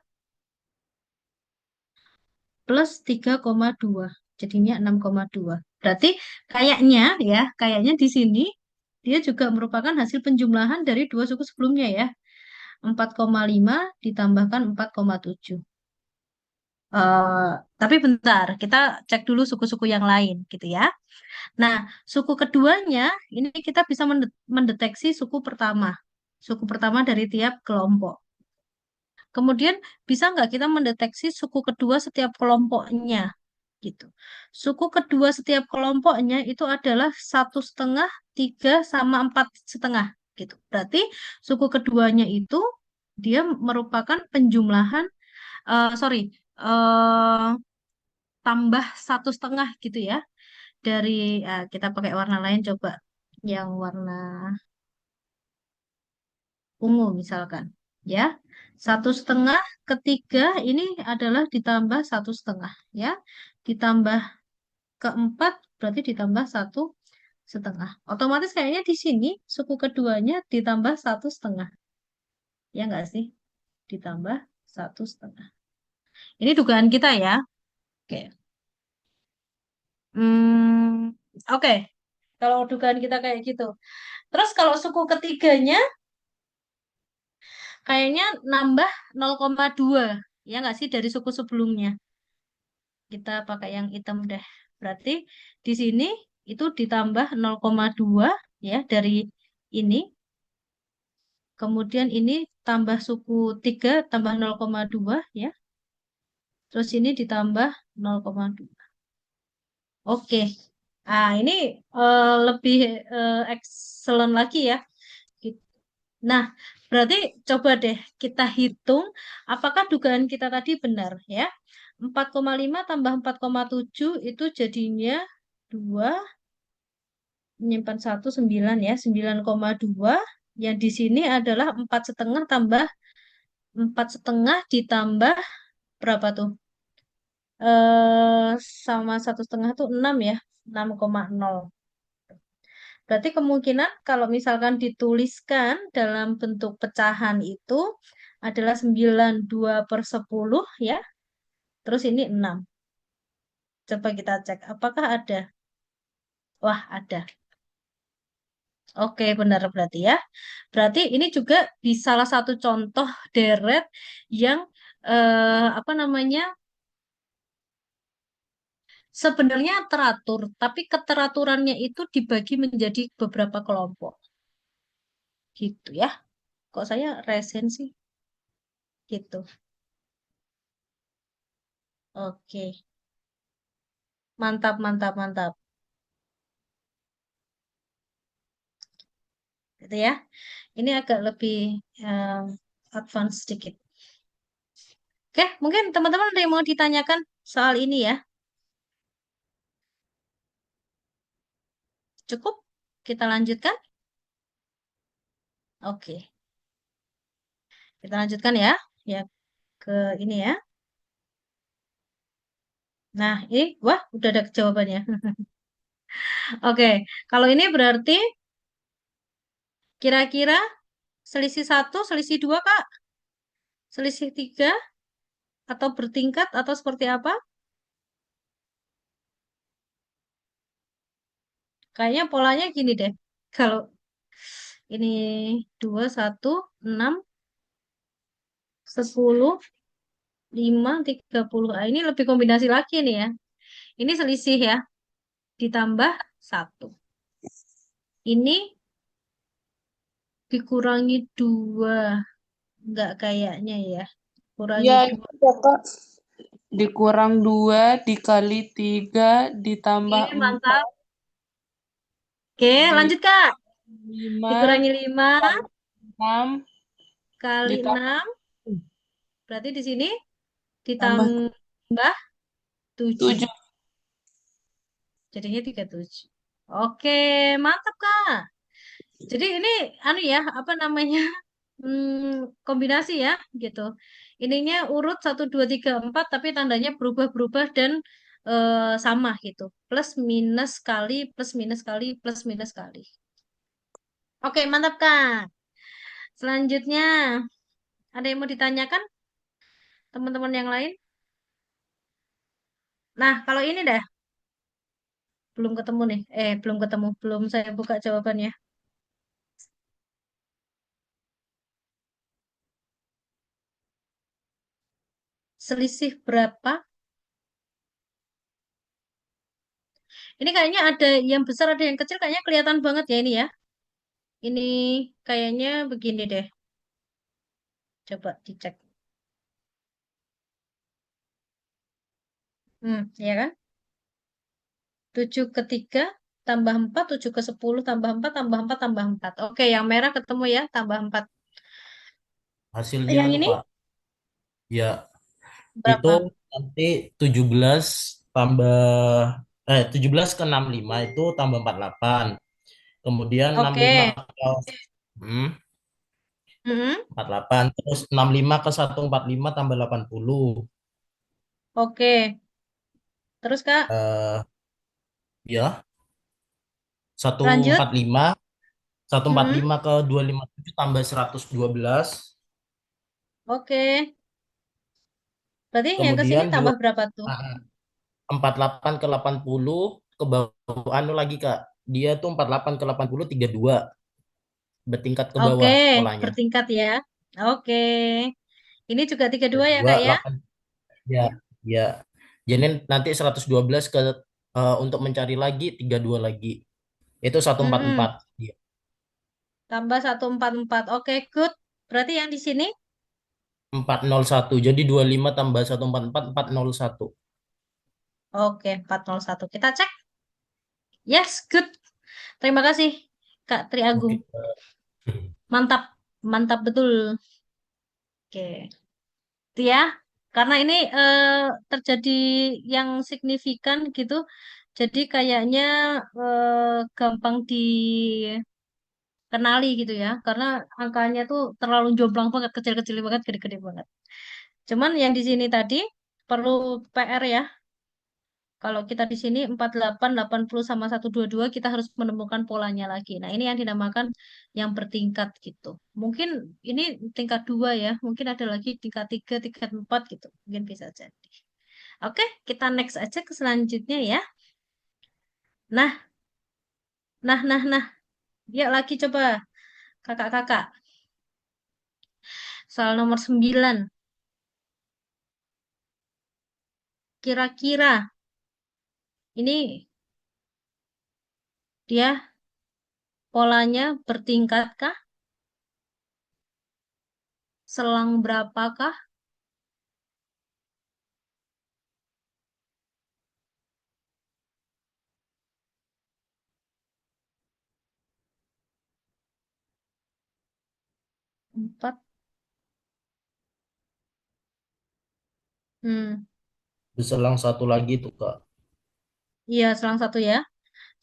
plus 3,2. Jadinya 6,2. Berarti kayaknya ya, kayaknya di sini dia juga merupakan hasil penjumlahan dari dua suku sebelumnya ya. 4,5 ditambahkan 4,7. Eh, tapi bentar, kita cek dulu suku-suku yang lain gitu ya. Nah, suku keduanya ini kita bisa mendeteksi suku pertama. Suku pertama dari tiap kelompok. Kemudian bisa nggak kita mendeteksi suku kedua setiap kelompoknya gitu. Suku kedua setiap kelompoknya itu adalah 1,5, 3 sama 4,5 gitu. Berarti suku keduanya itu dia merupakan penjumlahan, sorry, eh, tambah 1,5 gitu ya. Dari kita pakai warna lain coba, yang warna ungu misalkan, ya. 1,5 ketiga ini adalah ditambah 1,5 ya. Ditambah keempat berarti ditambah 1,5. Otomatis kayaknya di sini suku keduanya ditambah 1,5. Ya enggak sih? Ditambah 1,5. Ini dugaan kita ya. Oke. Oke. Kalau dugaan kita kayak gitu. Terus kalau suku ketiganya kayaknya nambah 0,2. Ya nggak sih dari suku sebelumnya? Kita pakai yang hitam deh. Berarti di sini itu ditambah 0,2 ya dari ini. Kemudian ini tambah suku 3 tambah 0,2 ya. Terus ini ditambah 0,2. Oke. Ah, ini lebih excellent lagi ya. Gitu. Nah, berarti coba deh kita hitung apakah dugaan kita tadi benar ya. 4,5 tambah 4,7 itu jadinya 2 menyimpan 1, 9 ya. 9,2 yang di sini adalah 4,5 tambah 4,5 ditambah berapa tuh? Eh sama 1,5 tuh 6 ya. 6,0. Berarti kemungkinan kalau misalkan dituliskan dalam bentuk pecahan itu adalah 92/10 ya. Terus ini 6. Coba kita cek apakah ada. Wah, ada. Oke, benar berarti ya. Berarti ini juga di salah satu contoh deret yang apa namanya? Sebenarnya teratur, tapi keteraturannya itu dibagi menjadi beberapa kelompok. Gitu ya. Kok saya resen sih? Gitu. Oke. Mantap, mantap, mantap. Gitu ya. Ini agak lebih eh, advance sedikit. Oke, mungkin teman-teman ada yang mau ditanyakan soal ini ya. Cukup? Kita lanjutkan? Oke. Kita lanjutkan ya. Ya, ke ini ya. Nah, ini, wah, udah ada jawabannya. Oke, kalau ini berarti kira-kira selisih 1, selisih 2, Kak? Selisih 3, atau bertingkat, atau seperti apa? Kayaknya polanya gini deh. Kalau ini 2, 1, 6, 10, 5, 30. Ah, ini lebih kombinasi lagi nih ya. Ini selisih ya. Ditambah 1. Ini dikurangi 2. Enggak kayaknya ya. Kurangi Ya, 2. itu Kak. Dikurang 2 dikali 3 ditambah Oke, mantap. 4 Oke, lanjut Kak. ditambah 5 Dikurangi 5 kali 6 kali ditambah 6. Berarti di sini tambah ditambah 7. 7. Jadinya 37. Oke, mantap Kak. Jadi ini anu ya, apa namanya? Kombinasi ya, gitu. Ininya urut 1, 2, 3, 4 tapi tandanya berubah-berubah dan sama gitu. Plus minus kali, plus minus kali, plus minus kali. Oke, mantap Kak. Selanjutnya, ada yang mau ditanyakan teman-teman yang lain? Nah, kalau ini dah, belum ketemu nih. Belum ketemu. Belum saya buka jawabannya. Selisih berapa? Ini kayaknya ada yang besar, ada yang kecil, kayaknya kelihatan banget ya ini ya. Ini kayaknya begini deh. Coba dicek. Ya kan? 7 ke 3 tambah 4, 7 ke 10 tambah 4 tambah 4 tambah 4. Oke, yang merah ketemu ya, tambah 4. Hasilnya Yang anu, ini Pak. Ya, itu berapa? nanti 17 tambah 17 ke 65 itu tambah 48. Kemudian Oke. 65 ke hmm, Mm-mm. 48, terus 65 ke 145 tambah 80. Oke. Terus Kak, Eh ya, lanjut. 145 Mm-mm. 145 ke 257 tambah 112. Oke. Berarti yang ke sini Kemudian tambah berapa tuh? 48 ke 80 ke bawah anu lagi Kak. Dia tuh 48 ke 80 32 bertingkat ke Oke, bawah polanya. bertingkat ya. Oke. Ini juga 32 ya 32 Kak ya? 8 ya ya. Jadi nanti 112 ke untuk mencari lagi 32 lagi. Itu 144. Mm-mm. Iya. Tambah 144. Oke, good. Berarti yang di sini? 401. Jadi 25 tambah 144 401. Oke, 401. Kita cek. Yes, good. Terima kasih, Kak Tri Agung. Oke. Mantap, mantap betul. Oke, itu ya. Karena ini terjadi yang signifikan gitu. Jadi kayaknya gampang dikenali gitu ya. Karena angkanya tuh terlalu jomplang banget, kecil-kecil banget, gede-gede banget. Cuman yang di sini tadi perlu PR ya. Kalau kita di sini 48, 80 sama 122 kita harus menemukan polanya lagi. Nah, ini yang dinamakan yang bertingkat gitu. Mungkin ini tingkat 2 ya. Mungkin ada lagi tingkat 3, tingkat 4 gitu. Mungkin bisa jadi. Oke, kita next aja ke selanjutnya ya. Nah, nah. Yuk lagi coba kakak-kakak. Soal nomor 9. Kira-kira ini dia polanya bertingkatkah? Selang berapakah? 4. Hmm. Diselang satu lagi tuh Kak. Iya, selang satu ya.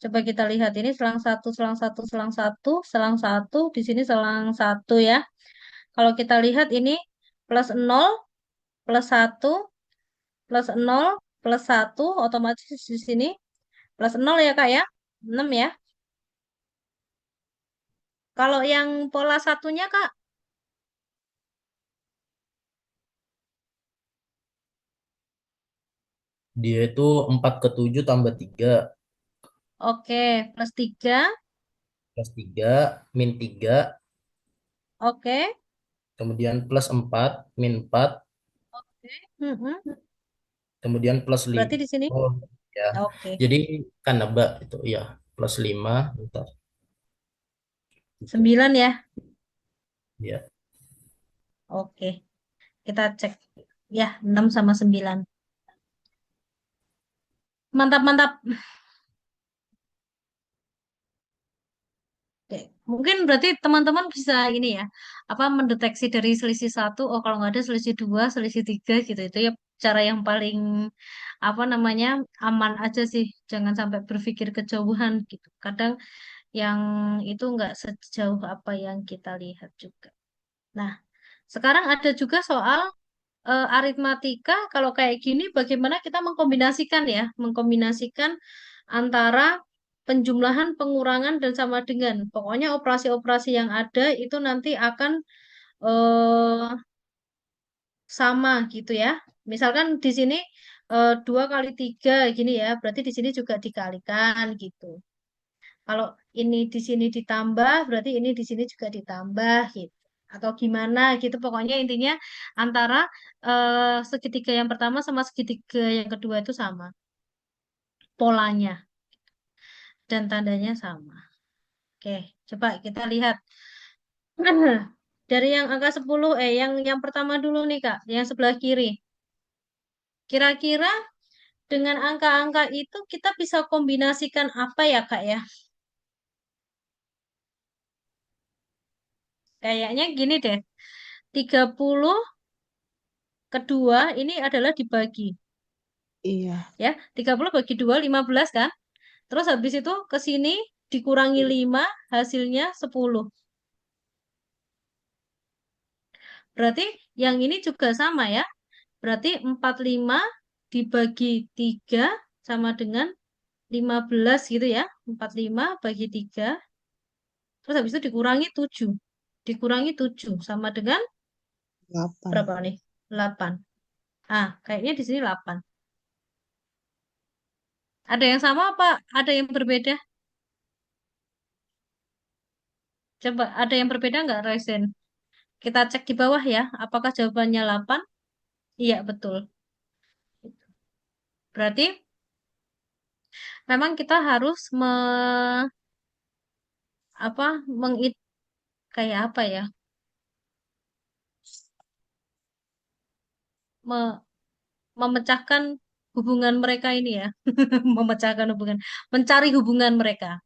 Coba kita lihat ini selang satu, selang satu, selang satu, selang satu, di sini selang satu ya. Kalau kita lihat ini plus nol, plus satu, plus nol, plus satu, otomatis di sini plus nol ya Kak ya, 6 ya. Kalau yang pola satunya Kak, Dia itu 4 ke 7 tambah 3 oke, plus 3, plus 3 min 3 oke, kemudian plus 4 min 4 mm-mm. kemudian plus Berarti 5. di sini, Oh ya. oke, Jadi kan nebak itu ya. Plus 5 bentar. Gitu. 9 ya, Ya. oke. Kita cek ya, 6 sama 9. Mantap, mantap. Oke, mungkin berarti teman-teman bisa ini ya, apa mendeteksi dari selisih satu, oh kalau nggak ada selisih dua, selisih tiga gitu, itu ya cara yang paling apa namanya aman aja sih, jangan sampai berpikir kejauhan gitu. Kadang yang itu nggak sejauh apa yang kita lihat juga. Nah, sekarang ada juga soal aritmatika. Kalau kayak gini, bagaimana kita mengkombinasikan ya, mengkombinasikan antara penjumlahan, pengurangan, dan sama dengan. Pokoknya operasi-operasi yang ada itu nanti akan eh, sama gitu ya. Misalkan di sini 2 kali 3 gini ya, berarti di sini juga dikalikan gitu. Kalau ini di sini ditambah, berarti ini di sini juga ditambah gitu. Atau gimana gitu. Pokoknya intinya antara segitiga yang pertama sama segitiga yang kedua itu sama polanya. dan tandanya sama. Oke, coba kita lihat. Dari yang angka 10, yang pertama dulu nih Kak, yang sebelah kiri. Kira-kira dengan angka-angka itu kita bisa kombinasikan apa ya Kak ya? Kayaknya gini deh, 30 kedua ini adalah dibagi. Iya. Ya, 30 bagi 2, 15 kan? Terus habis itu ke sini dikurangi 5, hasilnya 10. Berarti yang ini juga sama ya. Berarti 45 dibagi 3 sama dengan 15 gitu ya. 45 bagi 3. Terus habis itu dikurangi 7. Dikurangi 7 sama dengan 8. berapa nih? 8. Ah, kayaknya di sini 8. Ada yang sama apa? Ada yang berbeda? Coba ada yang berbeda nggak, Resen? Kita cek di bawah ya. Apakah jawabannya 8? Iya, betul. Berarti memang kita harus apa kayak apa ya? Me- Memecahkan hubungan mereka ini ya. Memecahkan hubungan, mencari hubungan mereka,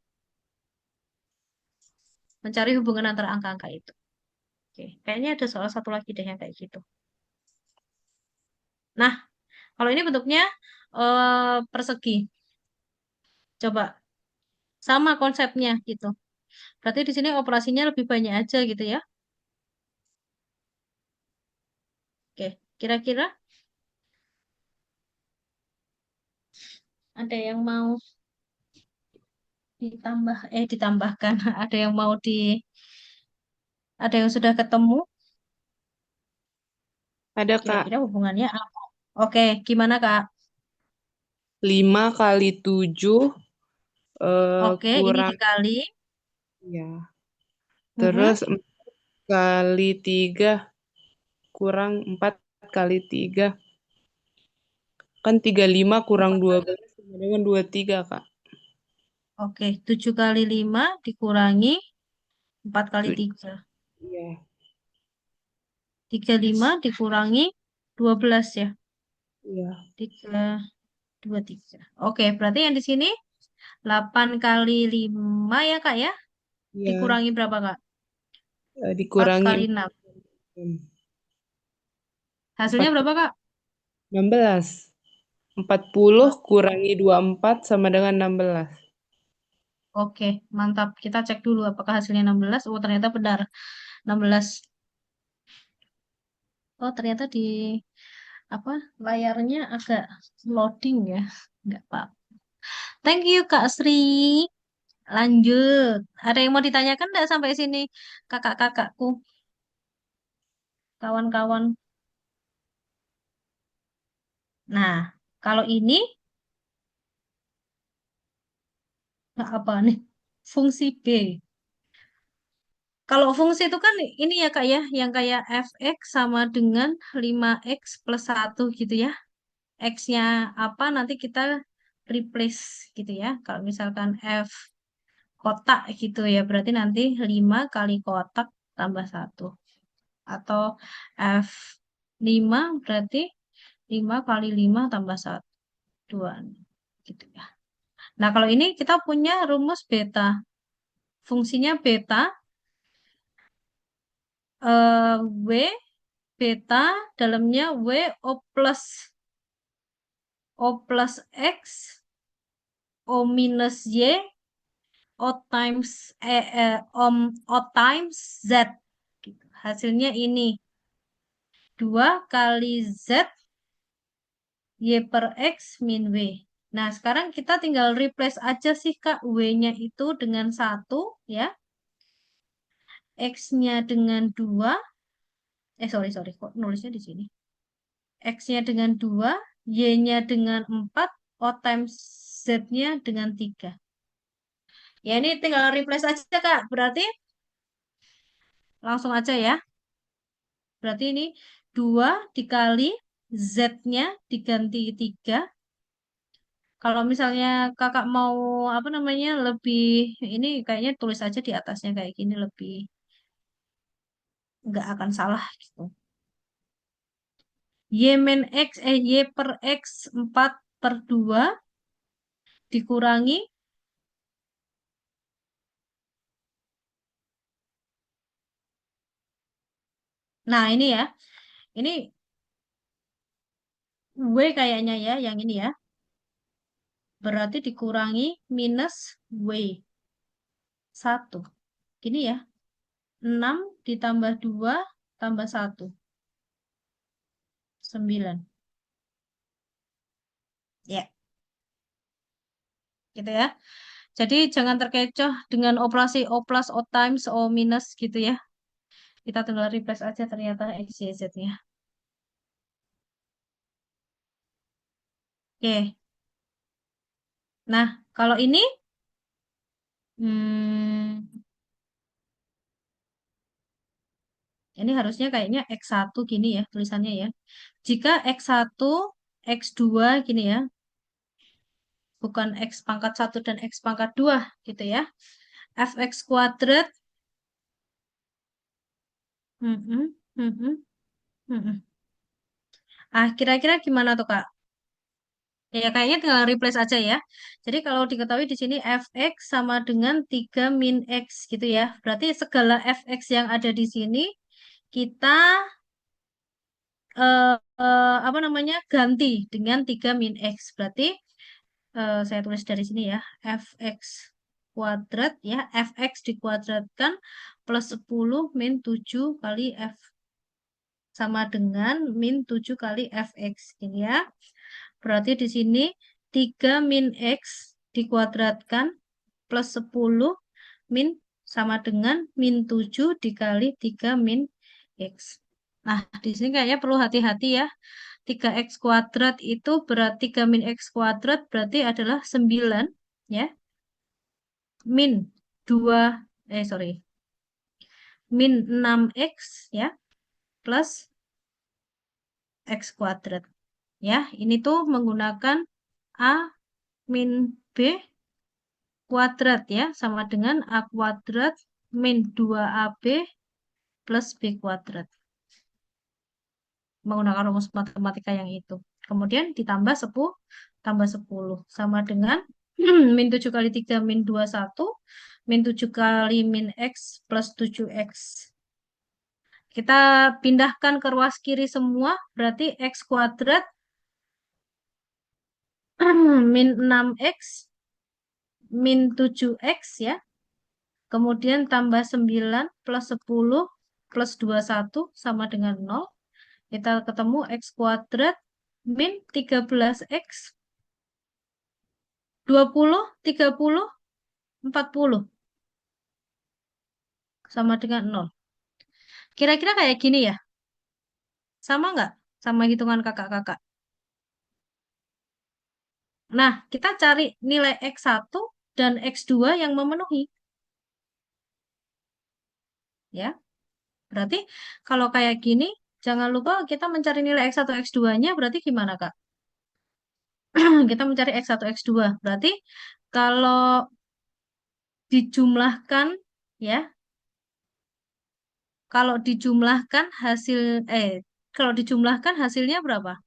mencari hubungan antara angka-angka itu. Oke, kayaknya ada soal satu lagi deh yang kayak gitu. Nah, kalau ini bentuknya persegi. Coba sama konsepnya gitu. Berarti di sini operasinya lebih banyak aja gitu ya. Oke, kira-kira ada yang mau ditambahkan, ada yang mau ada yang sudah ketemu, Ada, Kak. kira-kira hubungannya apa? Oke, gimana Kak? 5 kali 7 Oke, ini kurang dikali. ya. Mhm. Terus 4 kali 3 kurang 4 kali 3. Kan 35 kurang Empat kali. 12 sama dengan 23, Kak. Oke, 7 kali 5 dikurangi 4 kali 3. Iya. 35 dikurangi 12 ya. Iya. 3, 2, 3. Oke, berarti yang di sini 8 kali 5 ya Kak ya. Iya. Dikurangi berapa Kak? 4 Dikurangi kali 6. 4, Hasilnya berapa Kak? 16. 40 kurangi 24 sama dengan 16. Oke, mantap. Kita cek dulu apakah hasilnya 16. Oh, ternyata benar. 16. Oh, ternyata di apa layarnya agak loading ya. Enggak apa. Thank you Kak Sri. Lanjut. Ada yang mau ditanyakan enggak sampai sini? Kakak-kakakku, kawan-kawan. Nah, kalau ini apa nih? Fungsi B. Kalau fungsi itu kan ini ya Kak ya, yang kayak fx sama dengan 5x plus 1 gitu ya. X-nya apa nanti kita replace gitu ya. Kalau misalkan f kotak gitu ya, berarti nanti 5 kali kotak tambah 1. Atau f 5 berarti 5 kali 5 tambah 1. 2. Gitu ya. Nah, kalau ini kita punya rumus beta. Fungsinya beta, W beta dalamnya O plus X O minus Y O times Z gitu. Hasilnya ini 2 kali Z Y per X min W. Nah, sekarang kita tinggal replace aja sih Kak, W-nya itu dengan 1 ya. X-nya dengan 2. Sorry, sorry, kok nulisnya di sini. X-nya dengan 2, Y-nya dengan 4, O times Z-nya dengan 3. Ya, ini tinggal replace aja, Kak. Berarti langsung aja ya. Berarti ini 2 dikali Z-nya diganti 3. Kalau misalnya kakak mau apa namanya lebih ini kayaknya tulis aja di atasnya kayak gini lebih nggak akan salah gitu. Y per X 4/2 dikurangi. Nah ini ya, ini W kayaknya ya, yang ini ya. Berarti dikurangi minus W 1. Gini ya, 6 ditambah 2 tambah 1, 9. Ya, gitu ya. Jadi jangan terkecoh dengan operasi O plus, O times, O minus gitu ya. Kita tinggal replace aja ternyata X, Y, Z-nya. Oke. Nah, kalau ini, hmm, ini harusnya kayaknya X1 gini ya tulisannya ya. Jika X1, X2 gini ya, bukan X pangkat 1 dan X pangkat 2 gitu ya. Fx kuadrat, mm-mm, mm-mm, mm-mm. Ah, kira-kira gimana tuh Kak? Ya, kayaknya tinggal replace aja ya. Jadi kalau diketahui di sini fx sama dengan 3 min x gitu ya. Berarti segala fx yang ada di sini kita apa namanya ganti dengan 3 min x. Berarti saya tulis dari sini ya. Fx kuadrat ya. Fx dikuadratkan plus 10 min 7 kali f sama dengan min 7 kali fx. Ini ya. Berarti di sini 3 min x dikuadratkan plus 10 min sama dengan min 7 dikali 3 min x. Nah, di sini kayaknya perlu hati-hati ya. 3x kuadrat itu berarti 3 min x kuadrat berarti adalah 9 ya. Min 2 sorry. Min 6x ya plus x kuadrat. Ya, ini tuh menggunakan A min B kuadrat ya, sama dengan A kuadrat min 2AB plus B kuadrat. Menggunakan rumus matematika yang itu. Kemudian ditambah 10, tambah 10. Sama dengan min 7 kali 3 min 21, min 7 kali min X plus 7X. Kita pindahkan ke ruas kiri semua, berarti X kuadrat min 6X min 7X ya. Kemudian tambah 9 plus 10 plus 21 sama dengan 0. Kita ketemu X kuadrat min 13X 20, 30, 40 sama dengan 0. Kira-kira kayak gini ya? Sama nggak? Sama hitungan kakak-kakak. Nah, kita cari nilai X1 dan X2 yang memenuhi. Ya, berarti kalau kayak gini, jangan lupa kita mencari nilai X1, X2-nya berarti gimana, Kak? Kita mencari X1, X2. Berarti kalau dijumlahkan, ya, kalau dijumlahkan hasil, kalau dijumlahkan hasilnya berapa?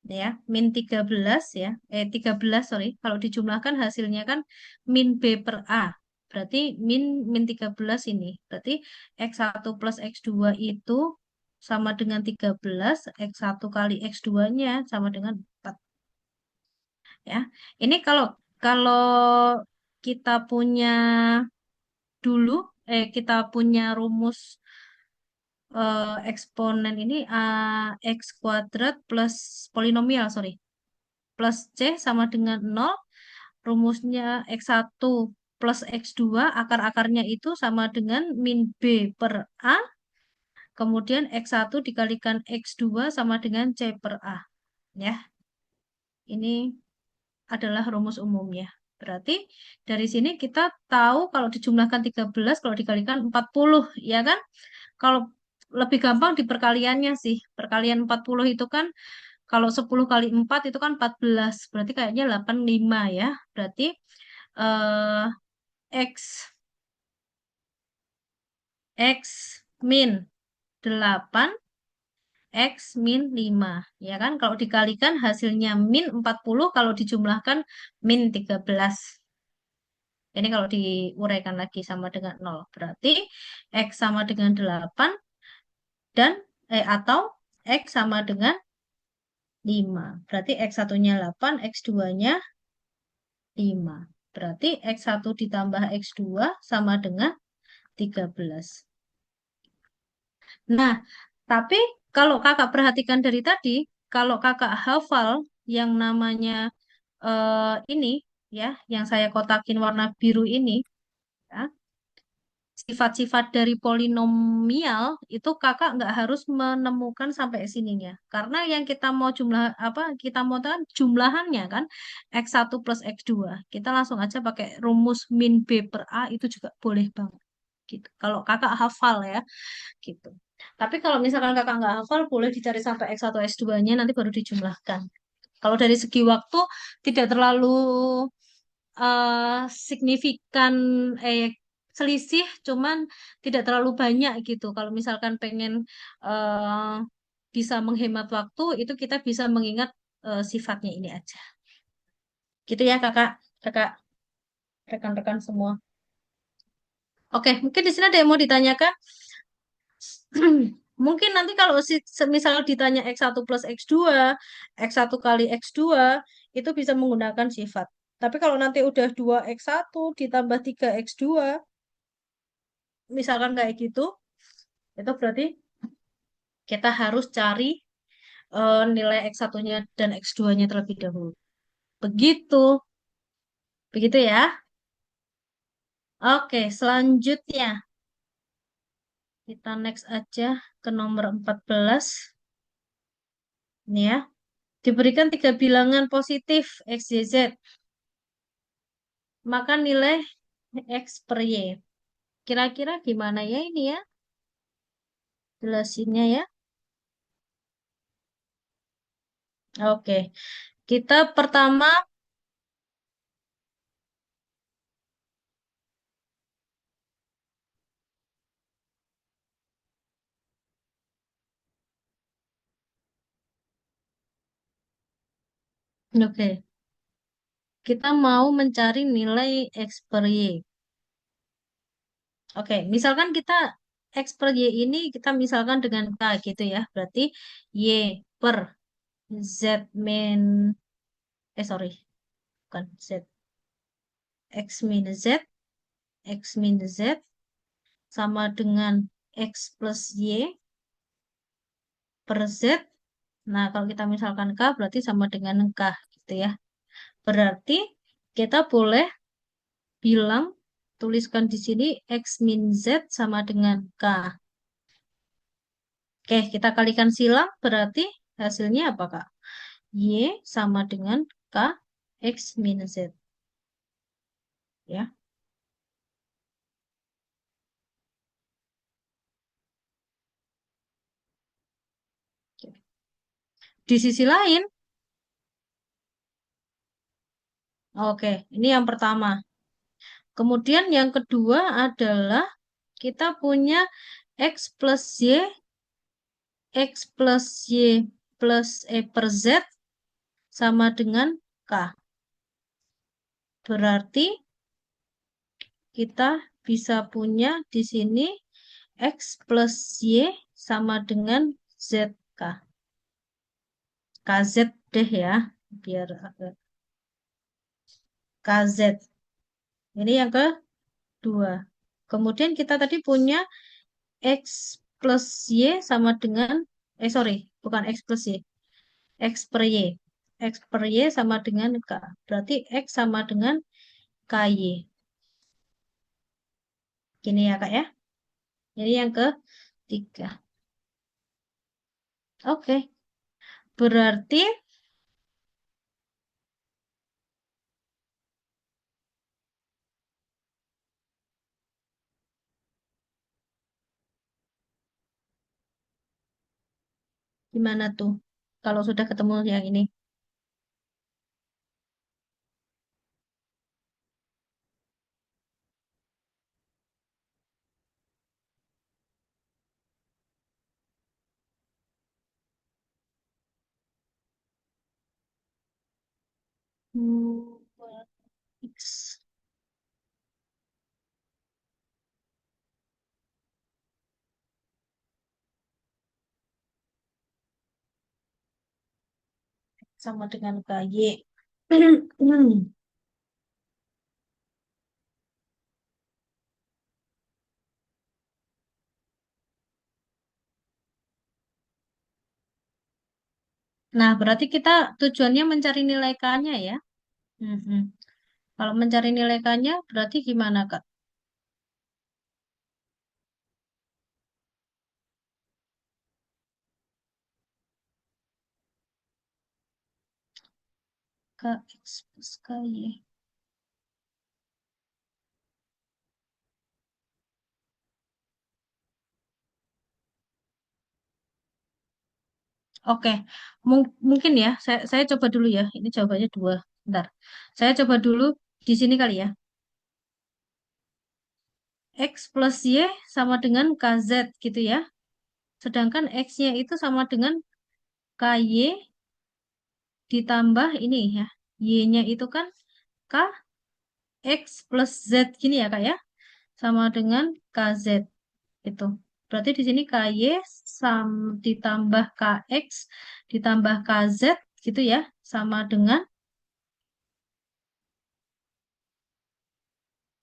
Ya, min 13 ya, 13 sorry. Kalau dijumlahkan hasilnya kan min B per A. Berarti min 13 ini. Berarti X1 plus X2 itu sama dengan 13, X1 kali X2-nya sama dengan 4. Ya, ini kalau kalau kita punya dulu, kita punya rumus eksponen ini X kuadrat plus polinomial, sorry, plus C sama dengan 0, rumusnya X1 plus X2, akar-akarnya itu sama dengan min B per A, kemudian X1 dikalikan X2 sama dengan C per A. Ya, ini adalah rumus umumnya. Berarti dari sini kita tahu kalau dijumlahkan 13, kalau dikalikan 40, ya kan? Kalau lebih gampang di perkaliannya sih. Perkalian 40 itu kan Kalau 10 kali 4 itu kan 14. Berarti kayaknya 85 ya. Berarti eh, X, X min 8, X min 5. Ya kan? Kalau dikalikan hasilnya min 40, kalau dijumlahkan min 13. Ini kalau diuraikan lagi sama dengan 0. Berarti X sama dengan 8 dan atau X sama dengan 5. Berarti X1-nya 8, X2-nya 5. Berarti X1 ditambah X2 sama dengan 13. Nah, tapi kalau kakak perhatikan dari tadi, kalau kakak hafal yang namanya ini ya, yang saya kotakin warna biru ini, ya, sifat-sifat dari polinomial itu kakak nggak harus menemukan sampai sininya. Karena yang kita mau jumlah apa kita mau tahu kan jumlahannya kan X1 plus X2. Kita langsung aja pakai rumus min B per A itu juga boleh banget. Gitu. Kalau kakak hafal ya, gitu. Tapi kalau misalkan kakak nggak hafal, boleh dicari sampai X1 X2-nya nanti baru dijumlahkan. Kalau dari segi waktu tidak terlalu signifikan eh selisih, cuman tidak terlalu banyak gitu. Kalau misalkan pengen eh, bisa menghemat waktu, itu kita bisa mengingat sifatnya ini aja. Gitu ya kakak, kakak, rekan-rekan semua. Oke, mungkin di sini ada yang mau ditanyakan. Mungkin nanti kalau misal ditanya X1 plus X2, X1 kali X2, itu bisa menggunakan sifat. Tapi kalau nanti udah 2X1 ditambah 3X2, misalkan kayak gitu, itu berarti kita harus cari nilai X1-nya dan X2-nya terlebih dahulu. Begitu. Begitu ya. Oke, selanjutnya kita next aja ke nomor 14. Ini ya. Diberikan 3 bilangan positif X, Y, Z. Maka nilai X per Y. Kira-kira gimana ya ini ya? Jelasinnya ya. Oke. Kita pertama, oke. Kita mau mencari nilai X per Y. Oke, misalkan kita X per Y ini kita misalkan dengan K gitu ya. Berarti Y per Z min, sorry, bukan Z. X min Z, X min Z sama dengan X plus Y per Z. Nah, kalau kita misalkan K berarti sama dengan K gitu ya. Berarti kita boleh bilang, tuliskan di sini X min Z sama dengan K. Oke, kita kalikan silang berarti hasilnya apa, Kak? Y sama dengan K X min Z. Ya. Di sisi lain, oke, ini yang pertama. Kemudian yang kedua adalah kita punya X plus Y, X plus Y plus E per Z sama dengan K. Berarti kita bisa punya di sini X plus Y sama dengan ZK. KZ deh ya, biar agak KZ. Ini yang kedua. Kemudian kita tadi punya X plus Y sama dengan, sorry, bukan X plus Y, X per Y. X per Y sama dengan K. Berarti X sama dengan KY. Gini ya Kak ya. Ini yang ketiga. Oke. Berarti gimana tuh? kalau sudah ketemu yang ini. Hmm, X. Sama dengan KY. Nah, berarti kita tujuannya mencari nilai K-nya ya. Mhm. Kalau mencari nilai K-nya berarti gimana, Kak? KX plus KY. Oke, mungkin ya. Saya coba dulu ya. Ini jawabannya dua. Bentar. Saya coba dulu di sini kali ya. X plus Y sama dengan KZ gitu ya. Sedangkan X-nya itu sama dengan KY ditambah ini ya. Y-nya itu kan KX plus Z gini ya Kak ya. Sama dengan KZ itu. Berarti di sini KY ditambah KX ditambah KZ gitu ya. Sama dengan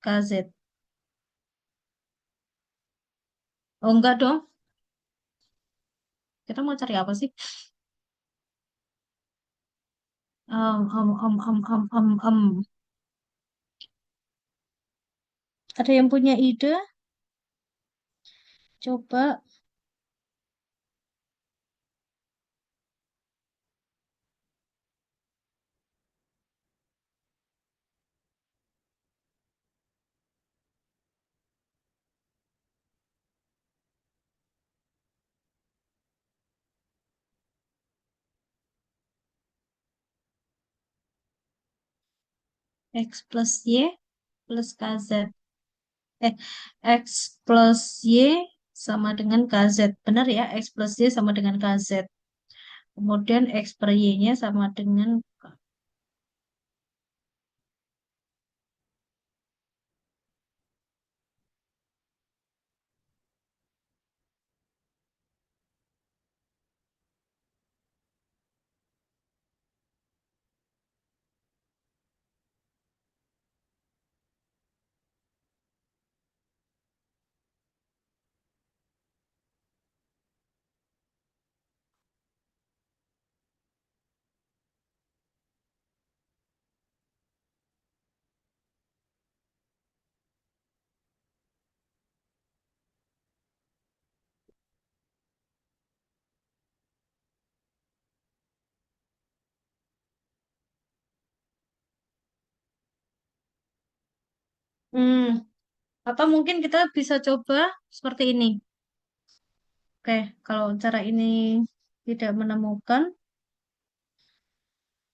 KZ. Oh enggak dong. Kita mau cari apa sih? Um, um, um, um, um, um. Ada yang punya ide? Coba. X plus Y plus KZ. Eh, X plus Y sama dengan KZ. Benar ya? X plus Y sama dengan KZ. Kemudian X per Y-nya sama dengan hmm, atau mungkin kita bisa coba seperti ini. Oke, kalau cara ini tidak menemukan,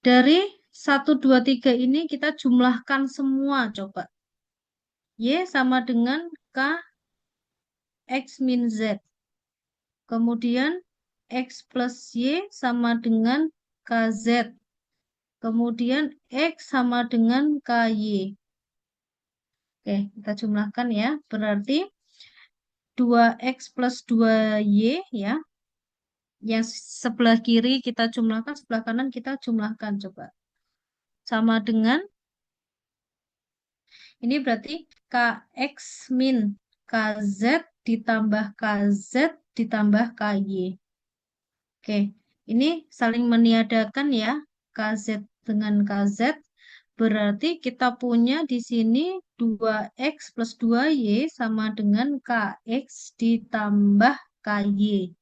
dari satu 2 3 ini kita jumlahkan semua coba. Y sama dengan KX min Z. Kemudian X plus Y sama dengan KZ. Kemudian X sama dengan KY. Oke, kita jumlahkan ya. Berarti 2X plus 2Y ya. Yang sebelah kiri kita jumlahkan, sebelah kanan kita jumlahkan coba. Sama dengan, ini berarti KX min KZ ditambah KZ ditambah KY. Oke, ini saling meniadakan ya. KZ dengan KZ. Berarti kita punya di sini 2X plus 2Y sama dengan KX ditambah KY.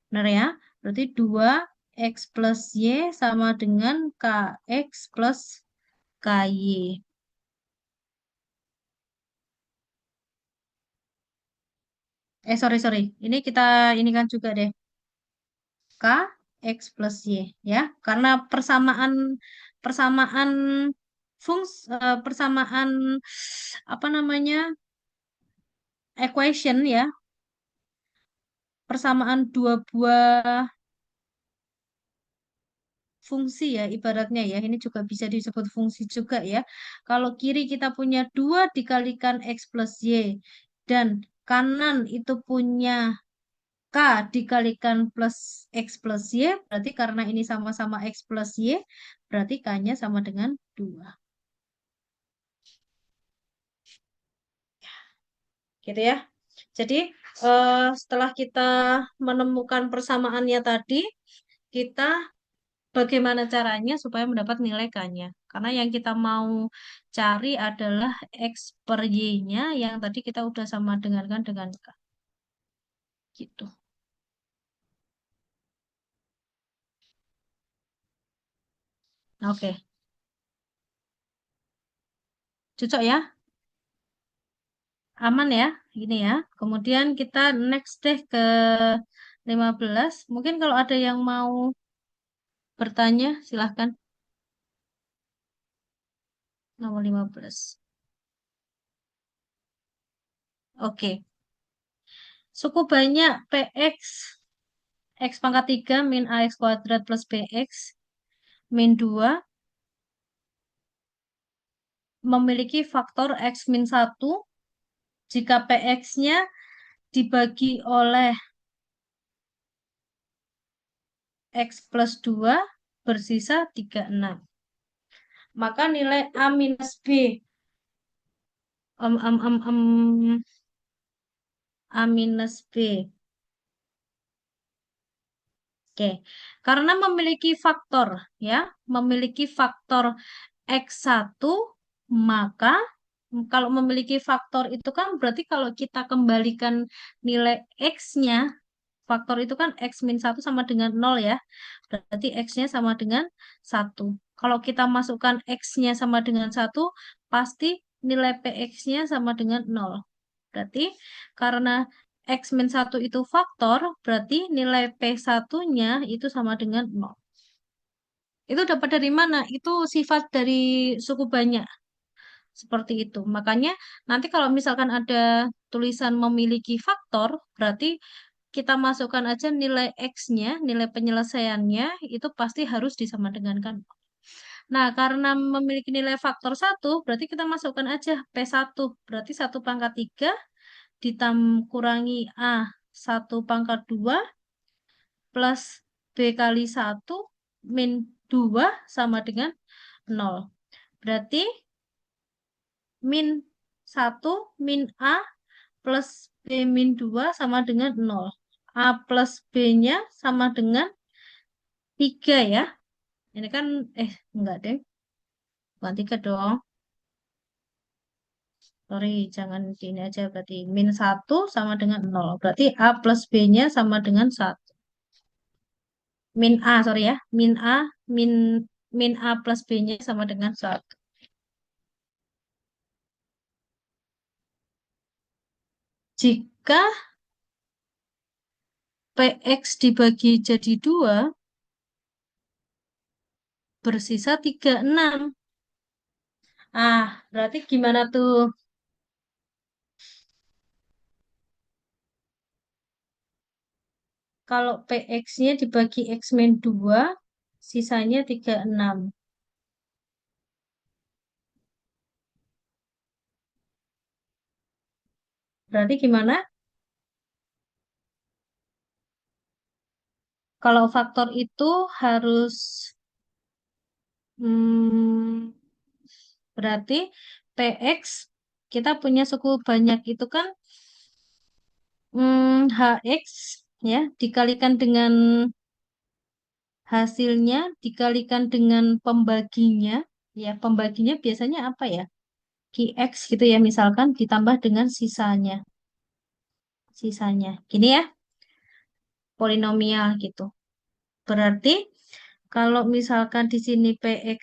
Benar ya? Berarti 2X plus Y sama dengan KX plus KY. Sorry. Ini kita ini kan juga deh. K X plus Y ya. Karena persamaan persamaan persamaan apa namanya? Equation ya, persamaan dua buah fungsi ya ibaratnya ya. Ini juga bisa disebut fungsi juga ya. Kalau kiri kita punya 2 dikalikan X plus Y dan kanan itu punya K dikalikan plus X plus Y, berarti karena ini sama-sama X plus Y, berarti K-nya sama dengan 2. Gitu ya. Jadi setelah kita menemukan persamaannya tadi, kita bagaimana caranya supaya mendapat nilai K-nya? Karena yang kita mau cari adalah X per Y-nya yang tadi kita udah sama dengarkan dengan K. Gitu. Oke, cocok ya? Aman ya? Gini ya. Kemudian kita next deh ke 15. Mungkin kalau ada yang mau bertanya, silahkan. Nomor 15. Oke. Suku banyak PX, X pangkat 3 min AX kuadrat plus BX min 2 memiliki faktor X min 1 jika PX-nya dibagi oleh X plus 2 bersisa 36. Maka nilai A minus B em, em, em, em, A minus B. Oke, karena memiliki faktor ya, memiliki faktor X1, maka kalau memiliki faktor itu kan berarti kalau kita kembalikan nilai X-nya, faktor itu kan X min 1 sama dengan 0 ya. Berarti X-nya sama dengan 1. Kalau kita masukkan X-nya sama dengan 1, pasti nilai PX-nya sama dengan 0. Berarti karena X min 1 itu faktor, berarti nilai P1-nya itu sama dengan 0. Itu dapat dari mana? Itu sifat dari suku banyak. Seperti itu. Makanya nanti kalau misalkan ada tulisan memiliki faktor, berarti kita masukkan aja nilai X-nya, nilai penyelesaiannya, itu pasti harus disama dengankan. Nah, karena memiliki nilai faktor 1, berarti kita masukkan aja P1. Berarti 1 pangkat 3 kurangi A 1 pangkat 2 plus B kali 1 min 2 sama dengan 0. Berarti min 1 min A plus B min 2 sama dengan 0. A plus B-nya sama dengan 3 ya. Ini kan, enggak deh. Bukan 3 dong. Sorry, jangan ini aja. Berarti min 1 sama dengan 0. Berarti A plus B-nya sama dengan 1. Min A, sorry ya. Min A, min, min A plus B-nya sama dengan 1. Jika PX dibagi jadi 2, bersisa 36. Berarti gimana tuh? Kalau PX-nya dibagi X min 2, sisanya 36. Berarti gimana? Kalau faktor itu harus, hmm, berarti PX, kita punya suku banyak itu kan HX ya, dikalikan dengan hasilnya, dikalikan dengan pembaginya. Ya, pembaginya biasanya apa ya? QX gitu ya, misalkan ditambah dengan sisanya. Sisanya. Gini ya, polinomial gitu. Berarti kalau misalkan di sini PX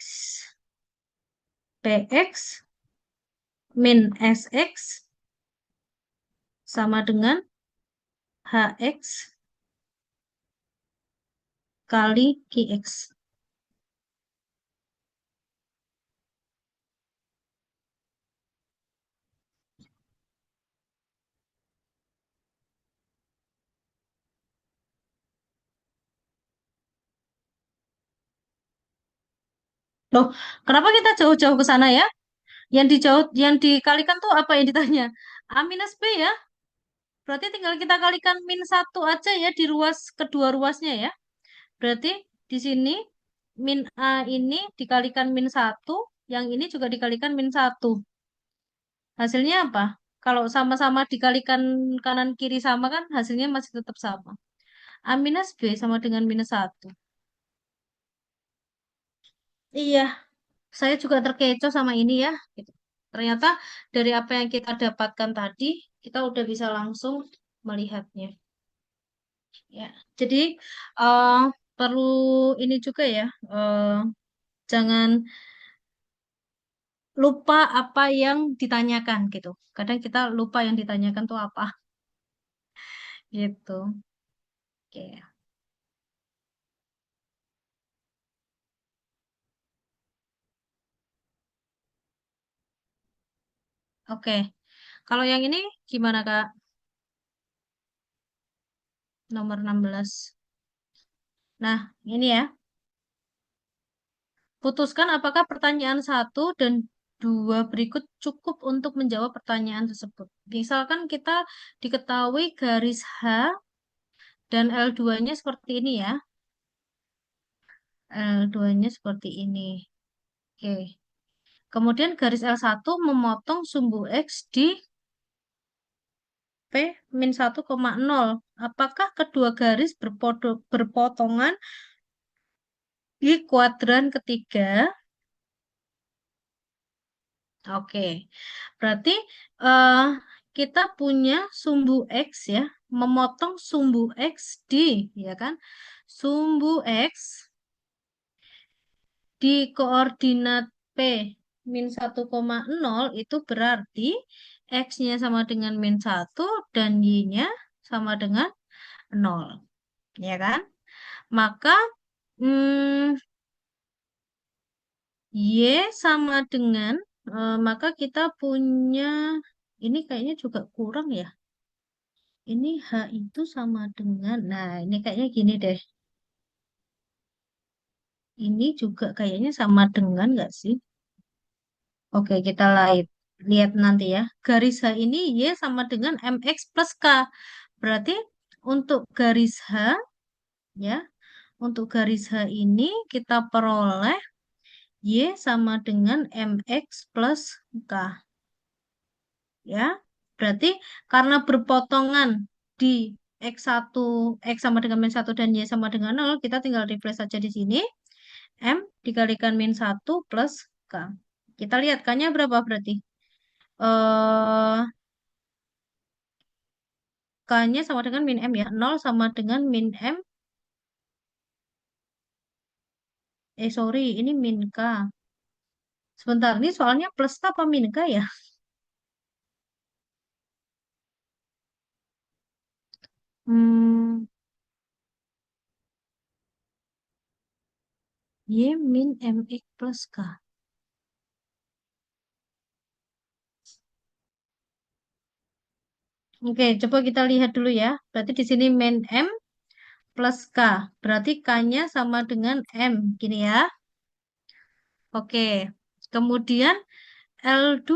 min SX sama dengan HX kali QX. Loh, kenapa kita jauh-jauh ke sana ya? Yang dikalikan tuh apa yang ditanya? A minus B ya? Berarti tinggal kita kalikan min satu aja ya di ruas kedua ruasnya ya. Berarti di sini min A ini dikalikan min satu, yang ini juga dikalikan min satu. Hasilnya apa? Kalau sama-sama dikalikan kanan kiri sama kan hasilnya masih tetap sama. A minus B sama dengan minus satu. Iya, saya juga terkecoh sama ini ya. Gitu. Ternyata dari apa yang kita dapatkan tadi, kita udah bisa langsung melihatnya. Ya, jadi eh, perlu ini juga ya, jangan lupa apa yang ditanyakan gitu. Kadang kita lupa yang ditanyakan tuh apa gitu. Oke, oke. Kalau yang ini gimana Kak? Nomor 16. Nah, ini ya. Putuskan apakah pertanyaan satu dan dua berikut cukup untuk menjawab pertanyaan tersebut. Misalkan kita diketahui garis H dan L2-nya seperti ini ya. L2-nya seperti ini. Oke. Kemudian garis L1 memotong sumbu X di P min 1,0. Apakah kedua garis berpotongan di kuadran ketiga? Oke, berarti eh, kita punya sumbu X ya, memotong sumbu X di, ya kan? Sumbu X di koordinat P min 1,0 itu berarti X-nya sama dengan min satu dan Y-nya sama dengan nol, ya kan? Maka hmm, Y sama dengan, maka kita punya, ini kayaknya juga kurang ya. Ini H itu sama dengan, nah ini kayaknya gini deh. Ini juga kayaknya sama dengan nggak sih? Oke, kita lihat nanti ya. Garis H ini Y sama dengan MX plus K. Berarti untuk garis H, ya, untuk garis H ini kita peroleh Y sama dengan MX plus K. Ya, berarti karena berpotongan di X1, X sama dengan min satu dan Y sama dengan nol, kita tinggal replace saja di sini. M dikalikan min satu plus K. Kita lihat K-nya berapa berarti? Eh K-nya sama dengan min M ya. Nol sama dengan min M. Sorry, ini min K. Sebentar, ini soalnya plus apa min K ya? Hmm, Y min MX plus K. Oke, coba kita lihat dulu ya. Berarti di sini min M plus K. Berarti K-nya sama dengan M. Gini ya. Oke. Kemudian L2.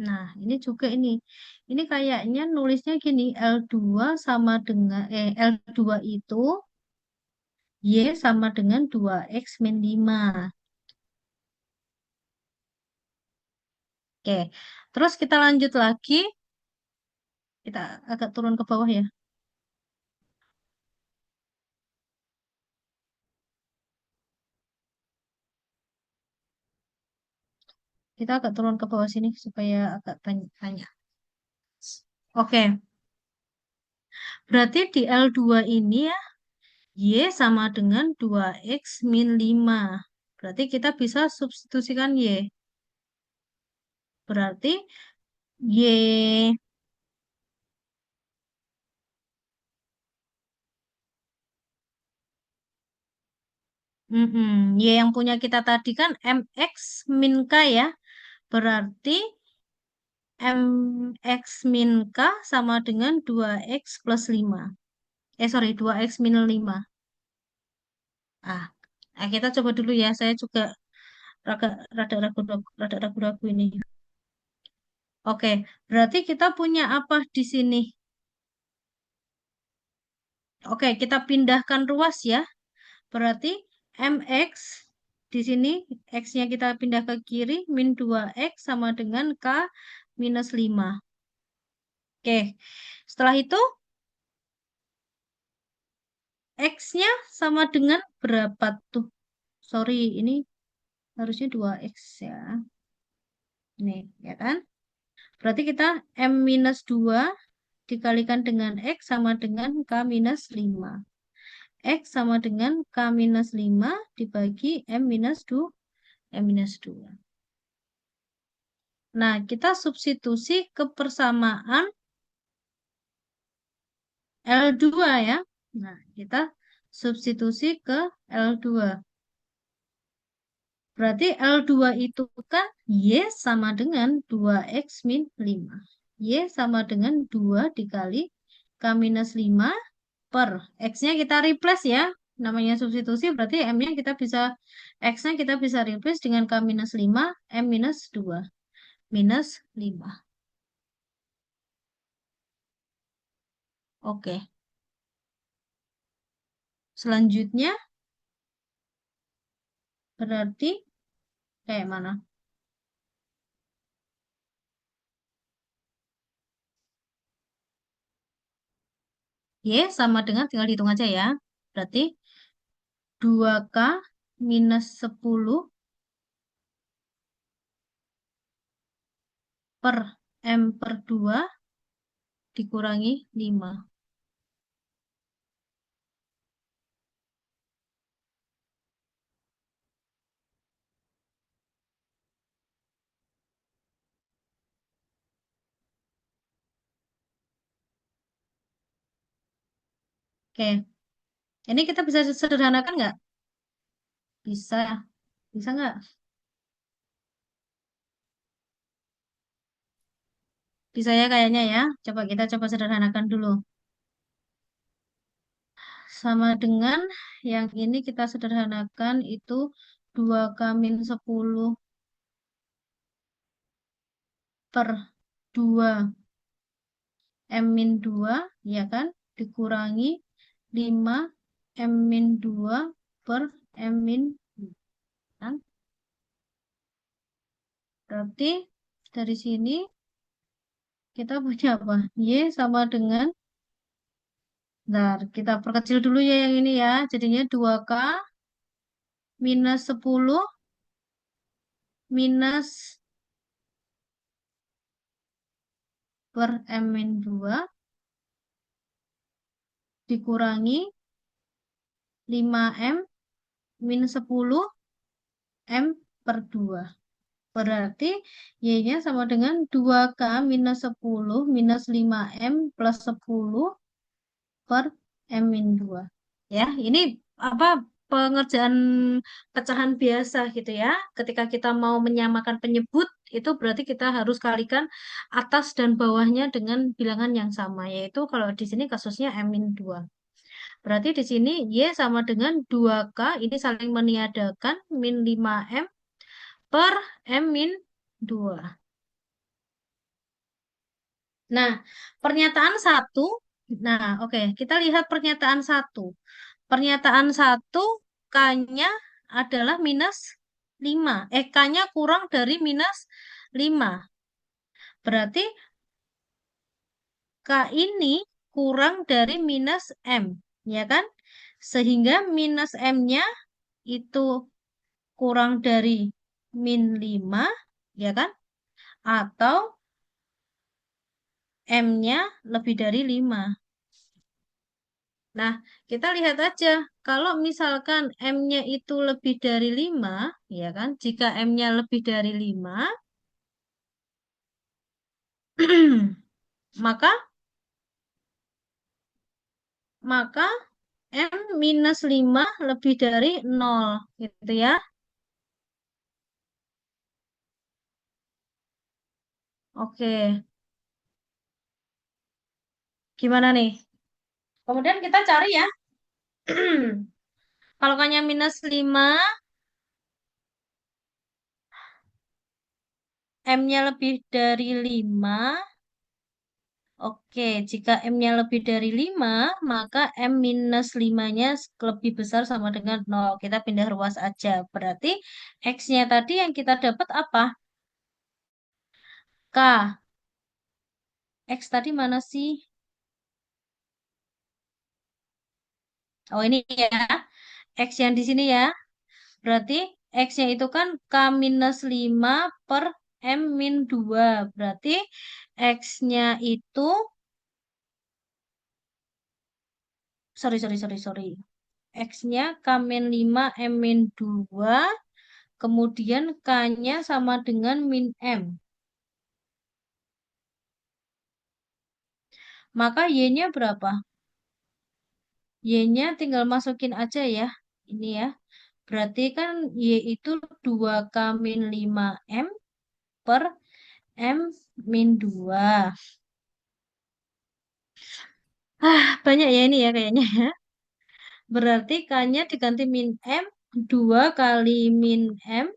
Nah, ini juga ini. Ini kayaknya nulisnya gini. L2 sama dengan, L2 itu Y sama dengan 2X min 5. Oke. Terus kita lanjut lagi. Kita agak turun ke bawah ya. Kita agak turun ke bawah sini supaya agak banyak. Oke. Berarti di L2 ini ya, Y sama dengan 2X min 5. Berarti kita bisa substitusikan Y. Berarti Y Ya yang punya kita tadi kan MX min K ya. Berarti MX min K sama dengan 2X plus 5. Sorry, 2X min 5. Ah, kita coba dulu ya. Saya juga rada rada ragu-ragu ini. Oke, berarti kita punya apa di sini? Oke, kita pindahkan ruas ya. Berarti MX di sini X-nya kita pindah ke kiri min 2X sama dengan K minus 5. Oke, setelah itu X-nya sama dengan berapa tuh? Sorry, ini harusnya 2X ya. Nih, ya kan? Berarti kita M minus 2 dikalikan dengan X sama dengan K minus 5. X sama dengan K minus 5 dibagi M minus 2. M minus 2. Nah, kita substitusi ke persamaan L2 ya. Nah, kita substitusi ke L2. Berarti L2 itu kan Y sama dengan 2X min 5. Y sama dengan 2 dikali K minus 5 per X-nya kita replace ya. Namanya substitusi berarti M-nya kita bisa, X-nya kita bisa replace dengan K minus 5, M minus 2. Minus 5. Oke. Selanjutnya berarti kayak mana? Y sama dengan, tinggal dihitung aja ya. Berarti 2K minus 10 per M per 2 dikurangi 5. Oke, ini kita bisa sederhanakan nggak? Bisa. Bisa nggak? Bisa ya kayaknya ya. Coba kita coba sederhanakan dulu. Sama dengan yang ini kita sederhanakan itu 2K min 10 per 2 M min 2, ya kan? Dikurangi 5 M min 2 per M min 2. Kan? Berarti dari sini kita punya apa? Y sama dengan, bentar, kita perkecil dulu ya yang ini ya. Jadinya 2K minus 10 minus per M min 2 dikurangi 5M min 10 M per 2. Berarti Y-nya sama dengan 2K minus 10 minus 5M plus 10 per M min 2. Ya, ini apa, pengerjaan pecahan biasa gitu ya. Ketika kita mau menyamakan penyebut, itu berarti kita harus kalikan atas dan bawahnya dengan bilangan yang sama, yaitu kalau di sini kasusnya M min 2. Berarti di sini Y sama dengan 2K, ini saling meniadakan, min 5M per M min 2. Nah, pernyataan 1. Nah, oke, kita lihat pernyataan 1. Pernyataan 1, K-nya adalah minus 5. K-nya kurang dari minus 5. Berarti K ini kurang dari minus M, ya kan? Sehingga minus M-nya itu kurang dari min 5, ya kan? Atau M-nya lebih dari 5. Nah, kita lihat aja. Kalau misalkan M-nya itu lebih dari 5, ya kan? Jika M-nya lebih dari 5, maka maka M minus 5 lebih dari 0. Gitu ya. Oke. Gimana nih? Kemudian kita cari ya. Kalau K-nya minus 5, M-nya lebih dari 5. Oke, jika M-nya lebih dari 5, maka M minus 5-nya lebih besar sama dengan 0. Kita pindah ruas aja. Berarti X-nya tadi yang kita dapat apa? K. X tadi mana sih? Oh, ini ya. X yang di sini ya. Berarti X-nya itu kan K minus 5 per M min 2. Berarti X-nya itu, sorry. X-nya K min 5 M min 2. Kemudian K-nya sama dengan min M. Maka Y-nya berapa? Y-nya tinggal masukin aja ya. Ini ya. Berarti kan Y itu 2K min 5M per M min 2. Banyak ya ini ya kayaknya ya. Berarti K-nya diganti min M. 2 kali min M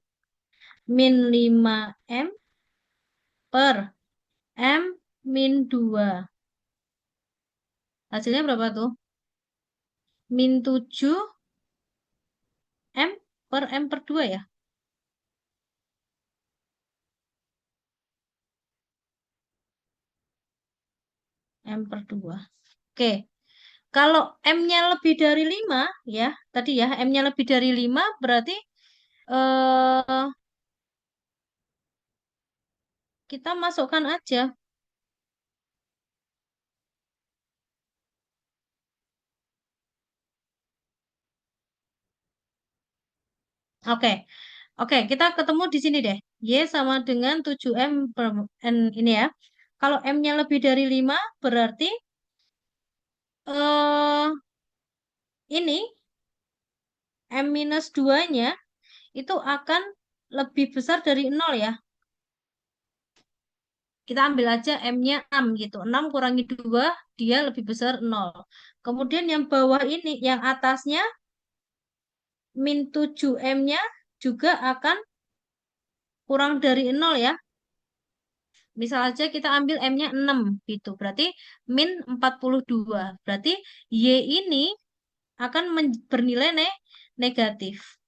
min 5M per M min 2. Hasilnya berapa tuh? Min 7 M per M per 2 ya? M per 2. Oke. Kalau M-nya lebih dari 5, ya, tadi ya, M-nya lebih dari 5 berarti eh, kita masukkan aja. Oke. Oke, kita ketemu di sini deh. Y sama dengan 7M per N ini ya. Kalau M-nya lebih dari 5 berarti eh ini M minus 2-nya itu akan lebih besar dari 0 ya. Kita ambil aja M-nya 6 gitu. 6 kurangi 2, dia lebih besar 0. Kemudian yang bawah ini, yang atasnya, min 7M-nya juga akan kurang dari 0 ya. Misal aja kita ambil M-nya 6 gitu. Berarti min 42. Berarti Y ini akan bernilai negatif.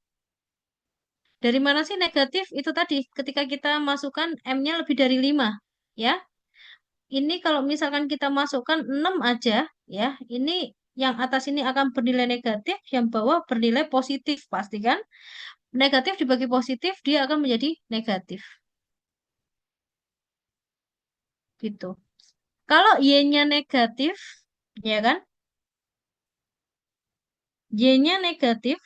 Dari mana sih negatif? Itu tadi ketika kita masukkan M-nya lebih dari 5 ya. Ini kalau misalkan kita masukkan 6 aja ya, ini yang atas ini akan bernilai negatif, yang bawah bernilai positif pasti kan? Negatif dibagi positif dia akan menjadi negatif. Gitu. Kalau Y-nya negatif, ya kan? Y-nya negatif,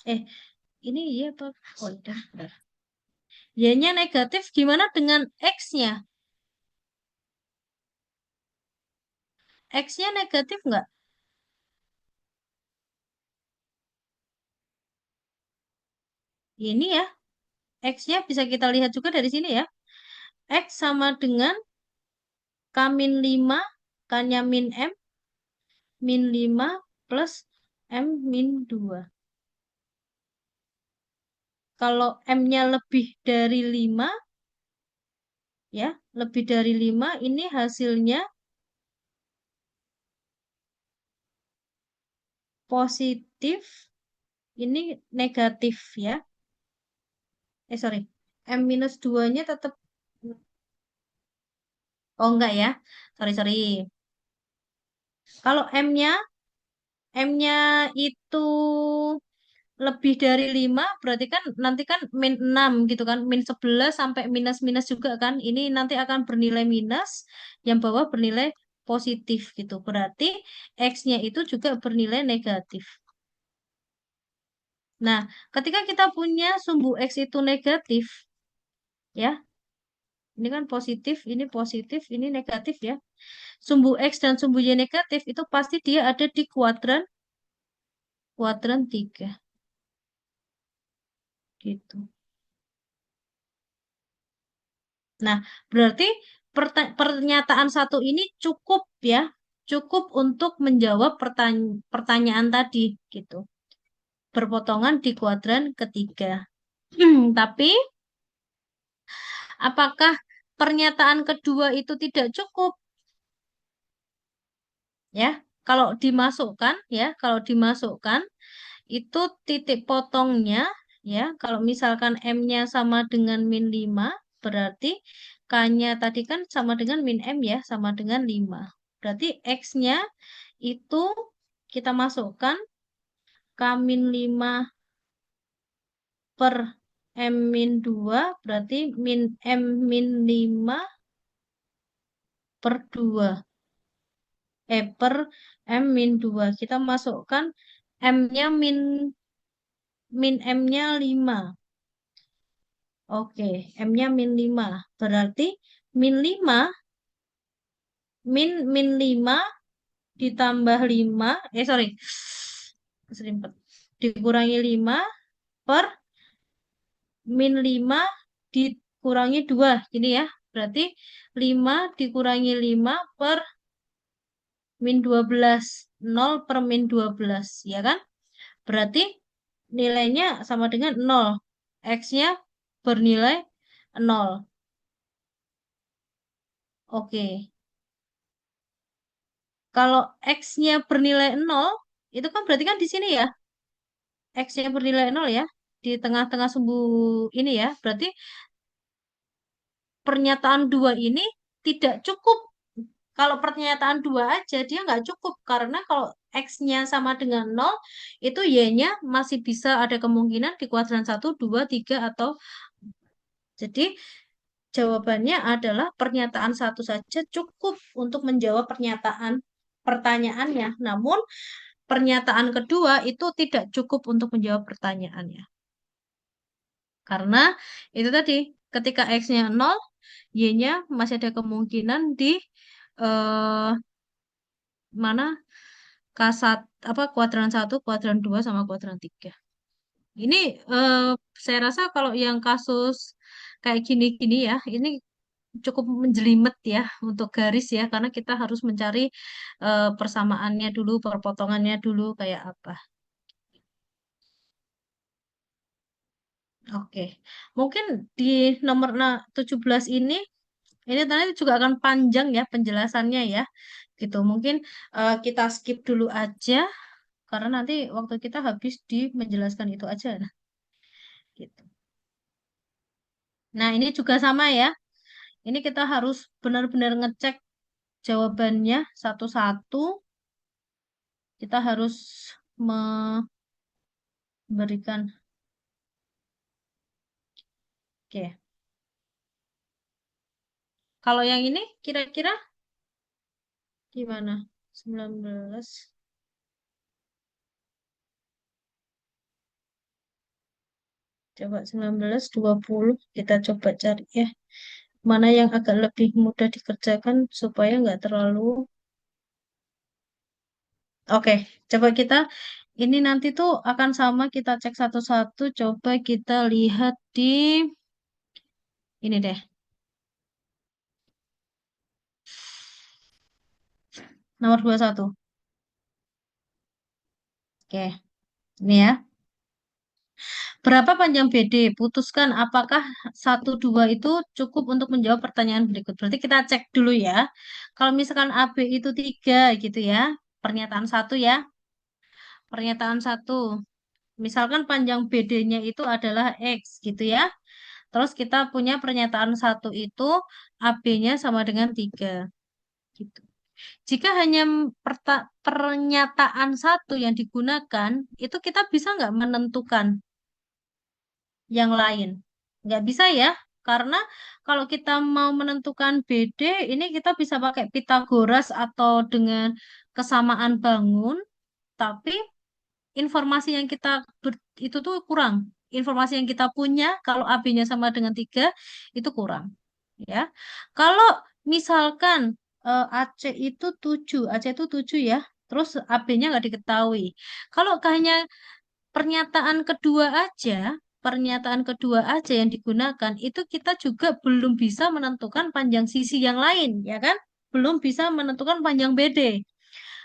eh ini Y apa? Oh, udah, udah. Y-nya negatif gimana dengan X-nya? X-nya negatif nggak? Ini ya, X-nya bisa kita lihat juga dari sini ya. X sama dengan K min 5, K-nya min M, min 5 plus M min 2. Kalau M-nya lebih dari 5, ya, lebih dari 5, ini hasilnya positif, ini negatif ya. Sorry, M minus 2-nya tetap, oh enggak ya, sorry. Kalau M-nya itu lebih dari 5 berarti kan nanti kan min 6 gitu kan, min 11 sampai minus-minus juga kan, ini nanti akan bernilai minus, yang bawah bernilai positif gitu, berarti X-nya itu juga bernilai negatif. Nah, ketika kita punya sumbu X itu negatif, ya, Ini kan positif, ini negatif ya. Sumbu X dan sumbu Y negatif itu pasti dia ada di kuadran 3. Gitu. Nah, berarti pernyataan satu ini cukup ya. Cukup untuk menjawab pertanyaan tadi gitu. Berpotongan di kuadran ketiga. Tapi apakah pernyataan kedua itu tidak cukup? Ya, kalau dimasukkan itu titik potongnya ya, kalau misalkan M-nya sama dengan min 5 berarti K-nya tadi kan sama dengan min M ya, sama dengan 5. Berarti X-nya itu kita masukkan K min 5 per M min 2 berarti min M min 5 per 2. Per M min 2. Kita masukkan M-nya min M-nya 5. Oke, M-nya min 5. Berarti min 5, min 5 ditambah 5, sorry, keserimpet. Dikurangi 5 per min 5 dikurangi 2. Gini ya, berarti 5 dikurangi 5 per min 12. 0 per min 12, ya kan? Berarti nilainya sama dengan 0. X-nya bernilai 0. Oke. Kalau X-nya bernilai 0, itu kan berarti kan di sini ya. X-nya bernilai 0 ya. Di tengah-tengah sumbu ini ya. Berarti pernyataan 2 ini tidak cukup. Kalau pernyataan 2 aja, dia nggak cukup. Karena kalau X-nya sama dengan 0, itu Y-nya masih bisa ada kemungkinan di kuadran 1, 2, 3, atau... Jadi, jawabannya adalah pernyataan satu saja cukup untuk menjawab pertanyaannya. Namun, pernyataan kedua itu tidak cukup untuk menjawab pertanyaannya. Karena itu tadi, ketika X-nya 0, Y-nya masih ada kemungkinan di eh, mana K1, kuadran 1, kuadran 2, sama kuadran 3. Ini saya rasa kalau yang kasus kayak gini-gini ya, ini cukup menjelimet ya untuk garis ya, karena kita harus mencari persamaannya dulu, perpotongannya dulu kayak apa. Oke, mungkin di nomor 17 ini nanti juga akan panjang ya penjelasannya ya, gitu. Mungkin kita skip dulu aja karena nanti waktu kita habis di menjelaskan itu aja, nah, gitu. Nah, ini juga sama ya. Ini kita harus benar-benar ngecek jawabannya satu-satu. Kita harus memberikan. Oke. Kalau yang ini kira-kira gimana? 19. Coba 19, 20. Kita coba cari ya. Mana yang agak lebih mudah dikerjakan supaya nggak terlalu... Oke, coba kita... Ini nanti tuh akan sama, kita cek satu-satu. Coba kita lihat di... Ini deh. Nomor 21. Oke, ini ya. Berapa panjang BD? Putuskan apakah 1, 2 itu cukup untuk menjawab pertanyaan berikut. Berarti kita cek dulu ya. Kalau misalkan AB itu 3 gitu ya. Pernyataan satu ya. Pernyataan satu. Misalkan panjang BD-nya itu adalah X gitu ya. Terus kita punya pernyataan satu itu AB-nya sama dengan 3. Gitu. Jika hanya pernyataan satu yang digunakan, itu kita bisa nggak menentukan yang lain? Nggak bisa ya, karena kalau kita mau menentukan BD, ini kita bisa pakai Pitagoras atau dengan kesamaan bangun, tapi informasi yang kita itu tuh kurang. Informasi yang kita punya kalau AB-nya sama dengan 3 itu kurang. ya. Kalau misalkan AC itu 7, AC itu 7 ya. Terus AB-nya nggak diketahui. Kalau hanya pernyataan kedua aja yang digunakan, itu kita juga belum bisa menentukan panjang sisi yang lain, ya kan? Belum bisa menentukan panjang BD.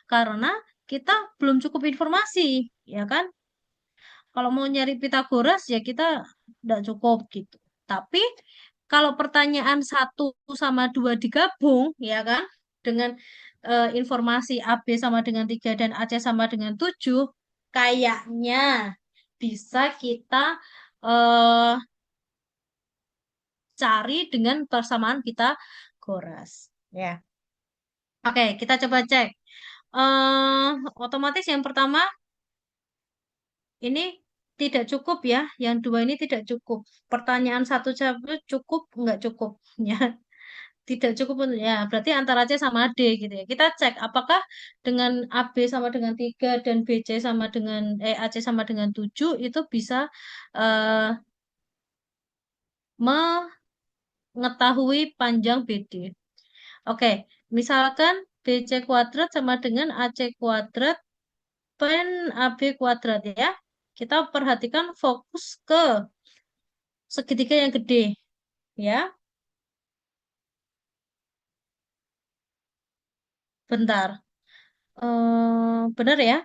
Karena kita belum cukup informasi, ya kan? Kalau mau nyari Pitagoras ya kita tidak cukup gitu. Tapi kalau pertanyaan 1 sama 2 digabung, ya kan, dengan informasi AB sama dengan 3 dan AC sama dengan 7, kayaknya bisa kita eh, cari dengan persamaan Pitagoras. Ya, oke, kita coba cek. Otomatis yang pertama ini tidak cukup ya, yang 2 ini tidak cukup. Pertanyaan 1 cukup, nggak cukup ya. Tidak cukup ya, berarti antara C sama D gitu ya. Kita cek apakah dengan AB sama dengan 3 dan BC sama dengan AC sama dengan 7 itu bisa eh, mengetahui panjang BD. Oke, misalkan BC kuadrat sama dengan AC kuadrat pen AB kuadrat ya. Kita perhatikan fokus ke segitiga yang gede ya. Bentar. Benar ya?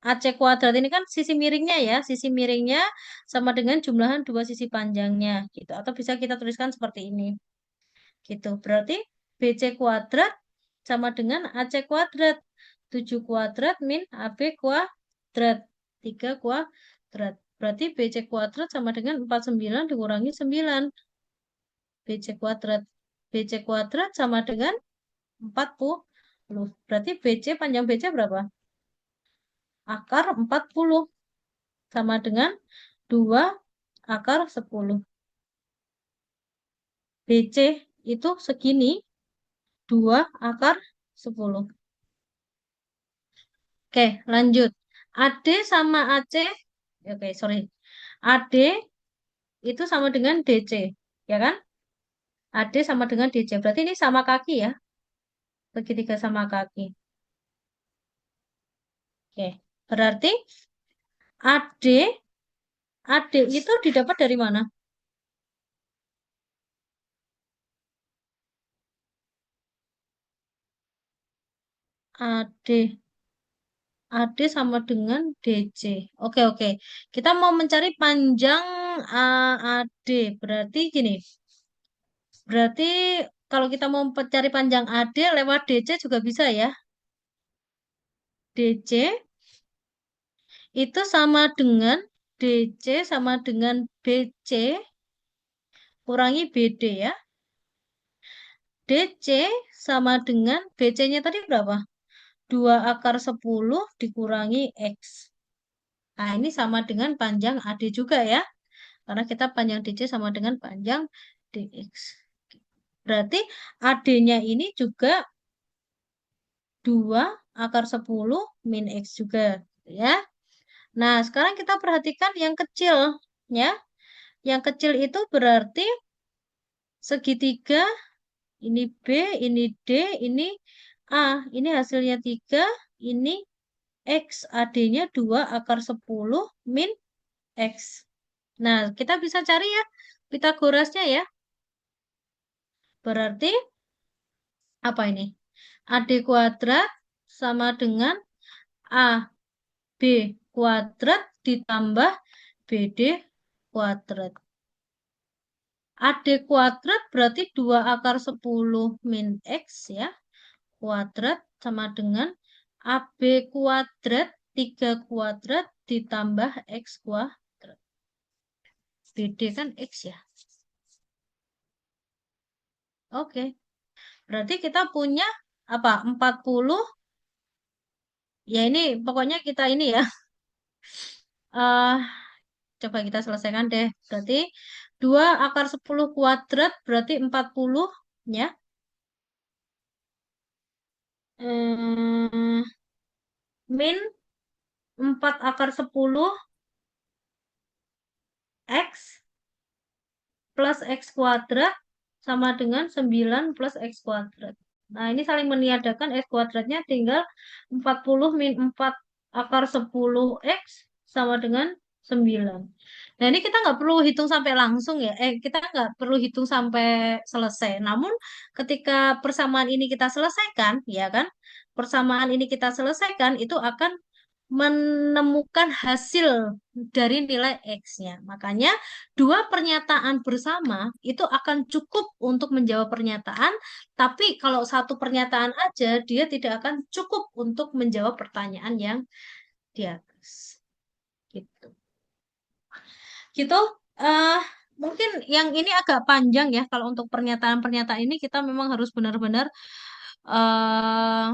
AC kuadrat ini kan sisi miringnya ya. Sisi miringnya sama dengan jumlahan 2 sisi panjangnya gitu. Atau bisa kita tuliskan seperti ini. Gitu. Berarti BC kuadrat sama dengan AC kuadrat. 7 kuadrat min AB kuadrat. 3 kuadrat. Berarti BC kuadrat sama dengan 49 dikurangi 9. BC kuadrat. BC kuadrat sama dengan 40. Berarti BC, panjang BC berapa? Akar 40 sama dengan 2 akar 10. BC itu segini, 2 akar 10. Oke, lanjut. AD sama AC, oke, sorry. AD itu sama dengan DC, ya kan? AD sama dengan DC. Berarti ini sama kaki ya, segitiga sama kaki. Oke, berarti AD, AD itu didapat dari mana? AD. AD sama dengan DC. Oke, oke. Kita mau mencari panjang AD. Berarti gini. Berarti kalau kita mau mencari panjang AD lewat DC juga bisa ya. DC itu sama dengan DC sama dengan BC kurangi BD ya. DC sama dengan BC-nya tadi berapa? 2 akar 10 dikurangi X. Nah, ini sama dengan panjang AD juga ya. Karena kita panjang DC sama dengan panjang DX. Berarti AD-nya ini juga 2 akar 10 min X juga. Ya. Nah, sekarang kita perhatikan yang kecil. Ya. Yang kecil itu berarti segitiga. Ini B, ini D, ini A. Ini hasilnya 3. Ini X. AD-nya 2 akar 10 min X. Nah, kita bisa cari ya Pitagorasnya ya. Berarti apa ini? AD kuadrat sama dengan AB kuadrat ditambah BD kuadrat. AD kuadrat berarti 2 akar 10 min X ya. Kuadrat sama dengan AB kuadrat 3 kuadrat ditambah X kuadrat. BD kan X ya. Oke. Berarti kita punya apa? 40. Ya ini pokoknya kita ini ya. eh coba kita selesaikan deh. Berarti 2 akar 10 kuadrat berarti 40 ya. Hmm, min 4 akar 10 X plus X kuadrat sama dengan 9 plus X kuadrat. Nah, ini saling meniadakan X kuadratnya tinggal 40 min 4 akar 10 X sama dengan 9. Nah, ini kita nggak perlu hitung sampai langsung ya. Kita nggak perlu hitung sampai selesai. Namun, ketika persamaan ini kita selesaikan, ya kan? Persamaan ini kita selesaikan, itu akan menemukan hasil dari nilai X-nya. Makanya dua pernyataan bersama itu akan cukup untuk menjawab pernyataan, tapi kalau satu pernyataan aja dia tidak akan cukup untuk menjawab pertanyaan yang di atas. Gitu. Gitu. eh Mungkin yang ini agak panjang ya kalau untuk pernyataan-pernyataan ini kita memang harus benar-benar eh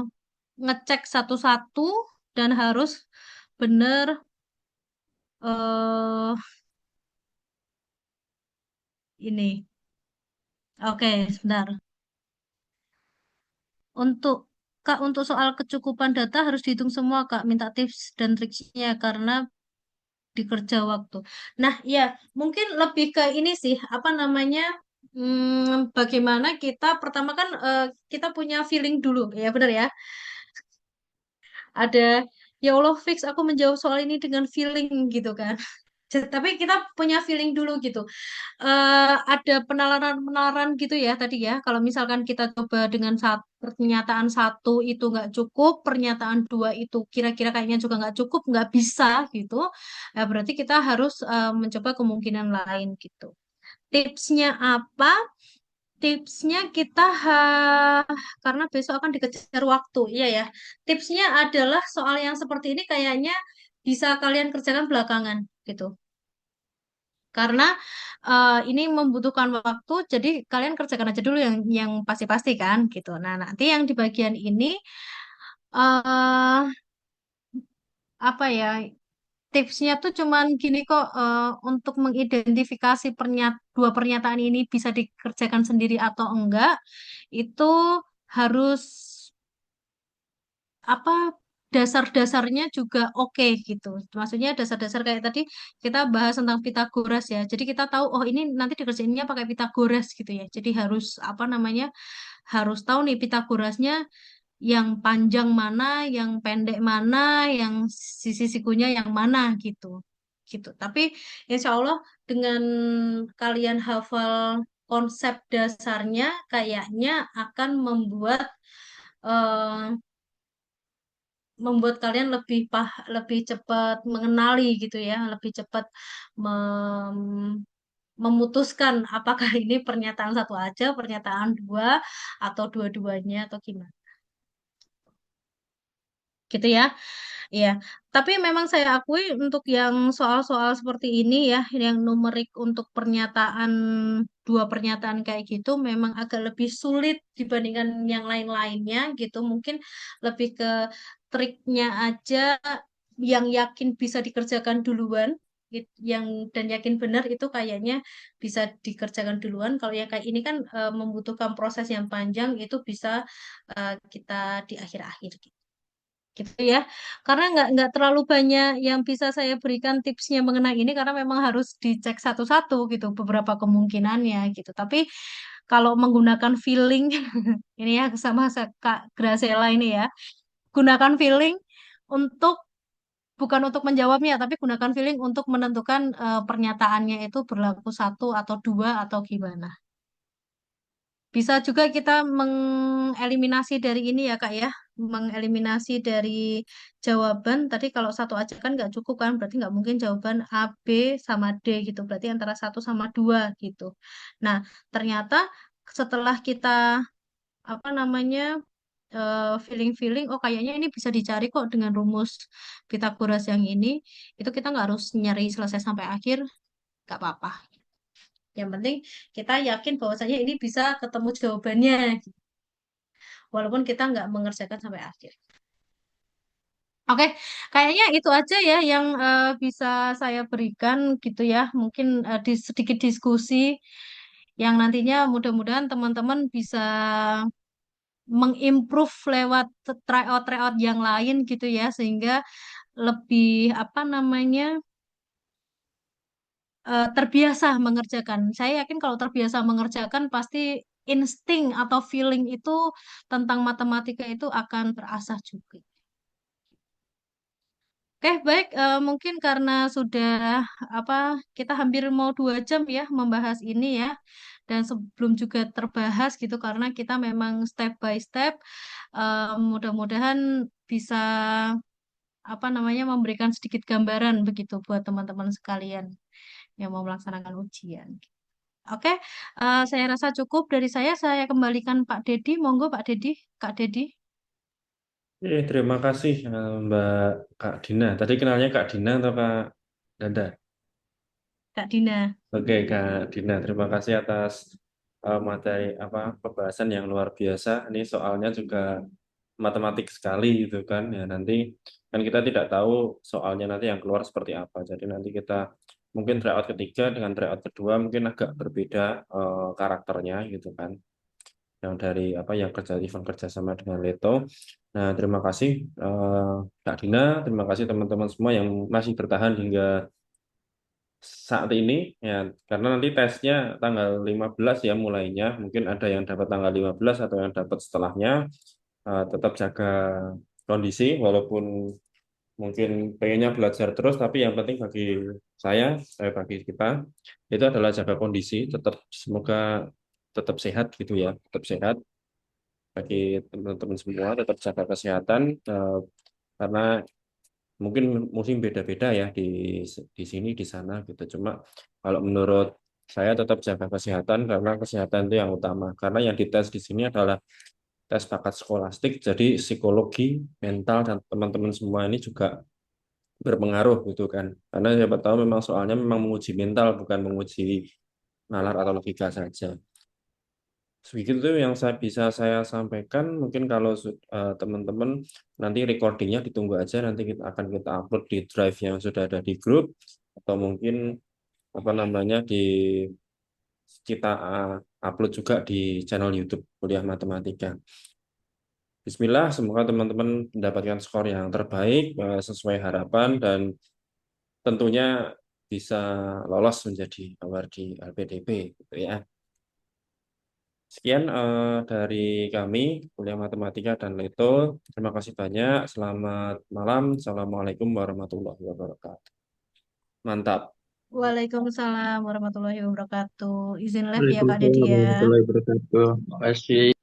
ngecek satu-satu dan harus benar eh ini. Oke, sebentar. Untuk Kak, untuk soal kecukupan data harus dihitung semua, Kak. Minta tips dan triksnya karena dikerja waktu. Nah, ya, mungkin lebih ke ini sih, apa namanya? Bagaimana kita pertama kan kita punya feeling dulu, ya benar ya. Ada ya Allah fix aku menjawab soal ini dengan feeling gitu kan. Tapi kita punya feeling dulu gitu. Ada penalaran-penalaran gitu ya tadi ya. Kalau misalkan kita coba dengan pernyataan satu itu nggak cukup, pernyataan dua itu kira-kira kayaknya juga nggak cukup, nggak bisa gitu. Berarti kita harus mencoba kemungkinan lain gitu. Tipsnya apa? Tipsnya kita karena besok akan dikejar waktu, iya ya. Tipsnya adalah soal yang seperti ini kayaknya bisa kalian kerjakan belakangan gitu. Karena ini membutuhkan waktu, jadi kalian kerjakan aja dulu yang pasti-pasti kan gitu. Nah, nanti yang di bagian ini eh apa ya? Tipsnya tuh cuman gini kok untuk mengidentifikasi dua pernyataan ini bisa dikerjakan sendiri atau enggak, itu harus apa dasar-dasarnya juga oke gitu. Maksudnya dasar-dasar kayak tadi kita bahas tentang Pitagoras ya. Jadi kita tahu oh ini nanti dikerjainnya pakai Pitagoras gitu ya. Jadi harus apa namanya? Harus tahu nih Pitagorasnya yang panjang mana, yang pendek mana, yang sisi sikunya yang mana gitu. Gitu. Tapi insya Allah dengan kalian hafal konsep dasarnya kayaknya akan eh, membuat kalian lebih cepat mengenali gitu ya, lebih cepat memutuskan apakah ini pernyataan satu aja, pernyataan dua, atau dua-duanya atau gimana. Gitu ya. Iya, tapi memang saya akui untuk yang soal-soal seperti ini ya, yang numerik untuk dua pernyataan kayak gitu memang agak lebih sulit dibandingkan yang lain-lainnya gitu. Mungkin lebih ke triknya aja yang yakin bisa dikerjakan duluan, yang dan yakin benar itu kayaknya bisa dikerjakan duluan. Kalau yang kayak ini kan membutuhkan proses yang panjang, itu bisa kita di akhir-akhir gitu ya karena nggak terlalu banyak yang bisa saya berikan tipsnya mengenai ini karena memang harus dicek satu-satu gitu beberapa kemungkinannya gitu tapi kalau menggunakan feeling ini ya sama Kak Graciela ini ya gunakan feeling untuk bukan untuk menjawabnya tapi gunakan feeling untuk menentukan pernyataannya itu berlaku satu atau dua atau gimana. Bisa juga kita mengeliminasi dari ini ya Kak ya, mengeliminasi dari jawaban. Tadi kalau satu aja kan nggak cukup kan, berarti nggak mungkin jawaban A, B, sama D gitu. Berarti antara satu sama dua gitu. Nah, ternyata setelah kita apa namanya feeling-feeling, oh kayaknya ini bisa dicari kok dengan rumus Pitagoras yang ini. Itu kita nggak harus nyari selesai sampai akhir, nggak apa-apa. Yang penting kita yakin bahwasanya ini bisa ketemu jawabannya, walaupun kita nggak mengerjakan sampai akhir. Oke, kayaknya itu aja ya yang bisa saya berikan gitu ya. Mungkin sedikit diskusi yang nantinya mudah-mudahan teman-teman bisa mengimprove lewat tryout-tryout yang lain gitu ya, sehingga lebih apa namanya terbiasa mengerjakan. Saya yakin kalau terbiasa mengerjakan pasti insting atau feeling itu tentang matematika itu akan terasah juga. Oke, baik. Mungkin karena sudah apa kita hampir mau 2 jam ya membahas ini ya, dan sebelum juga terbahas gitu karena kita memang step by step. Mudah-mudahan bisa apa namanya memberikan sedikit gambaran begitu buat teman-teman sekalian yang mau melaksanakan ujian. Oke, saya rasa cukup dari saya. Saya kembalikan Pak Dedi. Monggo Pak Dedi, Kak Dedi, Terima kasih Mbak Kak Dina. Tadi kenalnya Kak Dina atau Kak Dada? Kak Dina. Oke, Kak Dina, terima kasih atas materi pembahasan yang luar biasa. Ini soalnya juga matematik sekali gitu kan. Ya nanti kan kita tidak tahu soalnya nanti yang keluar seperti apa. Jadi nanti kita mungkin tryout ketiga dengan tryout kedua mungkin agak berbeda karakternya gitu kan. Yang dari yang event kerjasama dengan Leto. Nah, terima kasih Kak Dina, terima kasih teman-teman semua yang masih bertahan hingga saat ini ya, karena nanti tesnya tanggal 15 ya mulainya. Mungkin ada yang dapat tanggal 15 atau yang dapat setelahnya. Tetap jaga kondisi walaupun mungkin pengennya belajar terus, tapi yang penting bagi bagi kita itu adalah jaga kondisi, tetap semoga tetap sehat gitu ya, tetap sehat bagi teman-teman semua, tetap jaga kesehatan karena mungkin musim beda-beda ya di sini di sana gitu. Cuma kalau menurut saya tetap jaga kesehatan karena kesehatan itu yang utama. Karena yang dites di sini adalah tes bakat skolastik, jadi psikologi, mental dan teman-teman semua ini juga berpengaruh gitu kan. Karena siapa tahu memang soalnya memang menguji mental bukan menguji nalar atau logika saja. Begitu yang bisa saya sampaikan. Mungkin kalau teman-teman nanti recordingnya ditunggu aja, nanti kita upload di drive yang sudah ada di grup atau mungkin di kita upload juga di channel YouTube Kuliah Matematika. Bismillah, semoga teman-teman mendapatkan skor yang terbaik sesuai harapan dan tentunya bisa lolos menjadi award di LPDP gitu ya. Sekian dari kami, Kuliah Matematika dan Leto. Terima kasih banyak. Selamat malam. Assalamualaikum warahmatullahi wabarakatuh. Mantap. Waalaikumsalam warahmatullahi wabarakatuh. Izin live ya Kak Dedi Waalaikumsalam ya. warahmatullahi wabarakatuh. Terima kasih.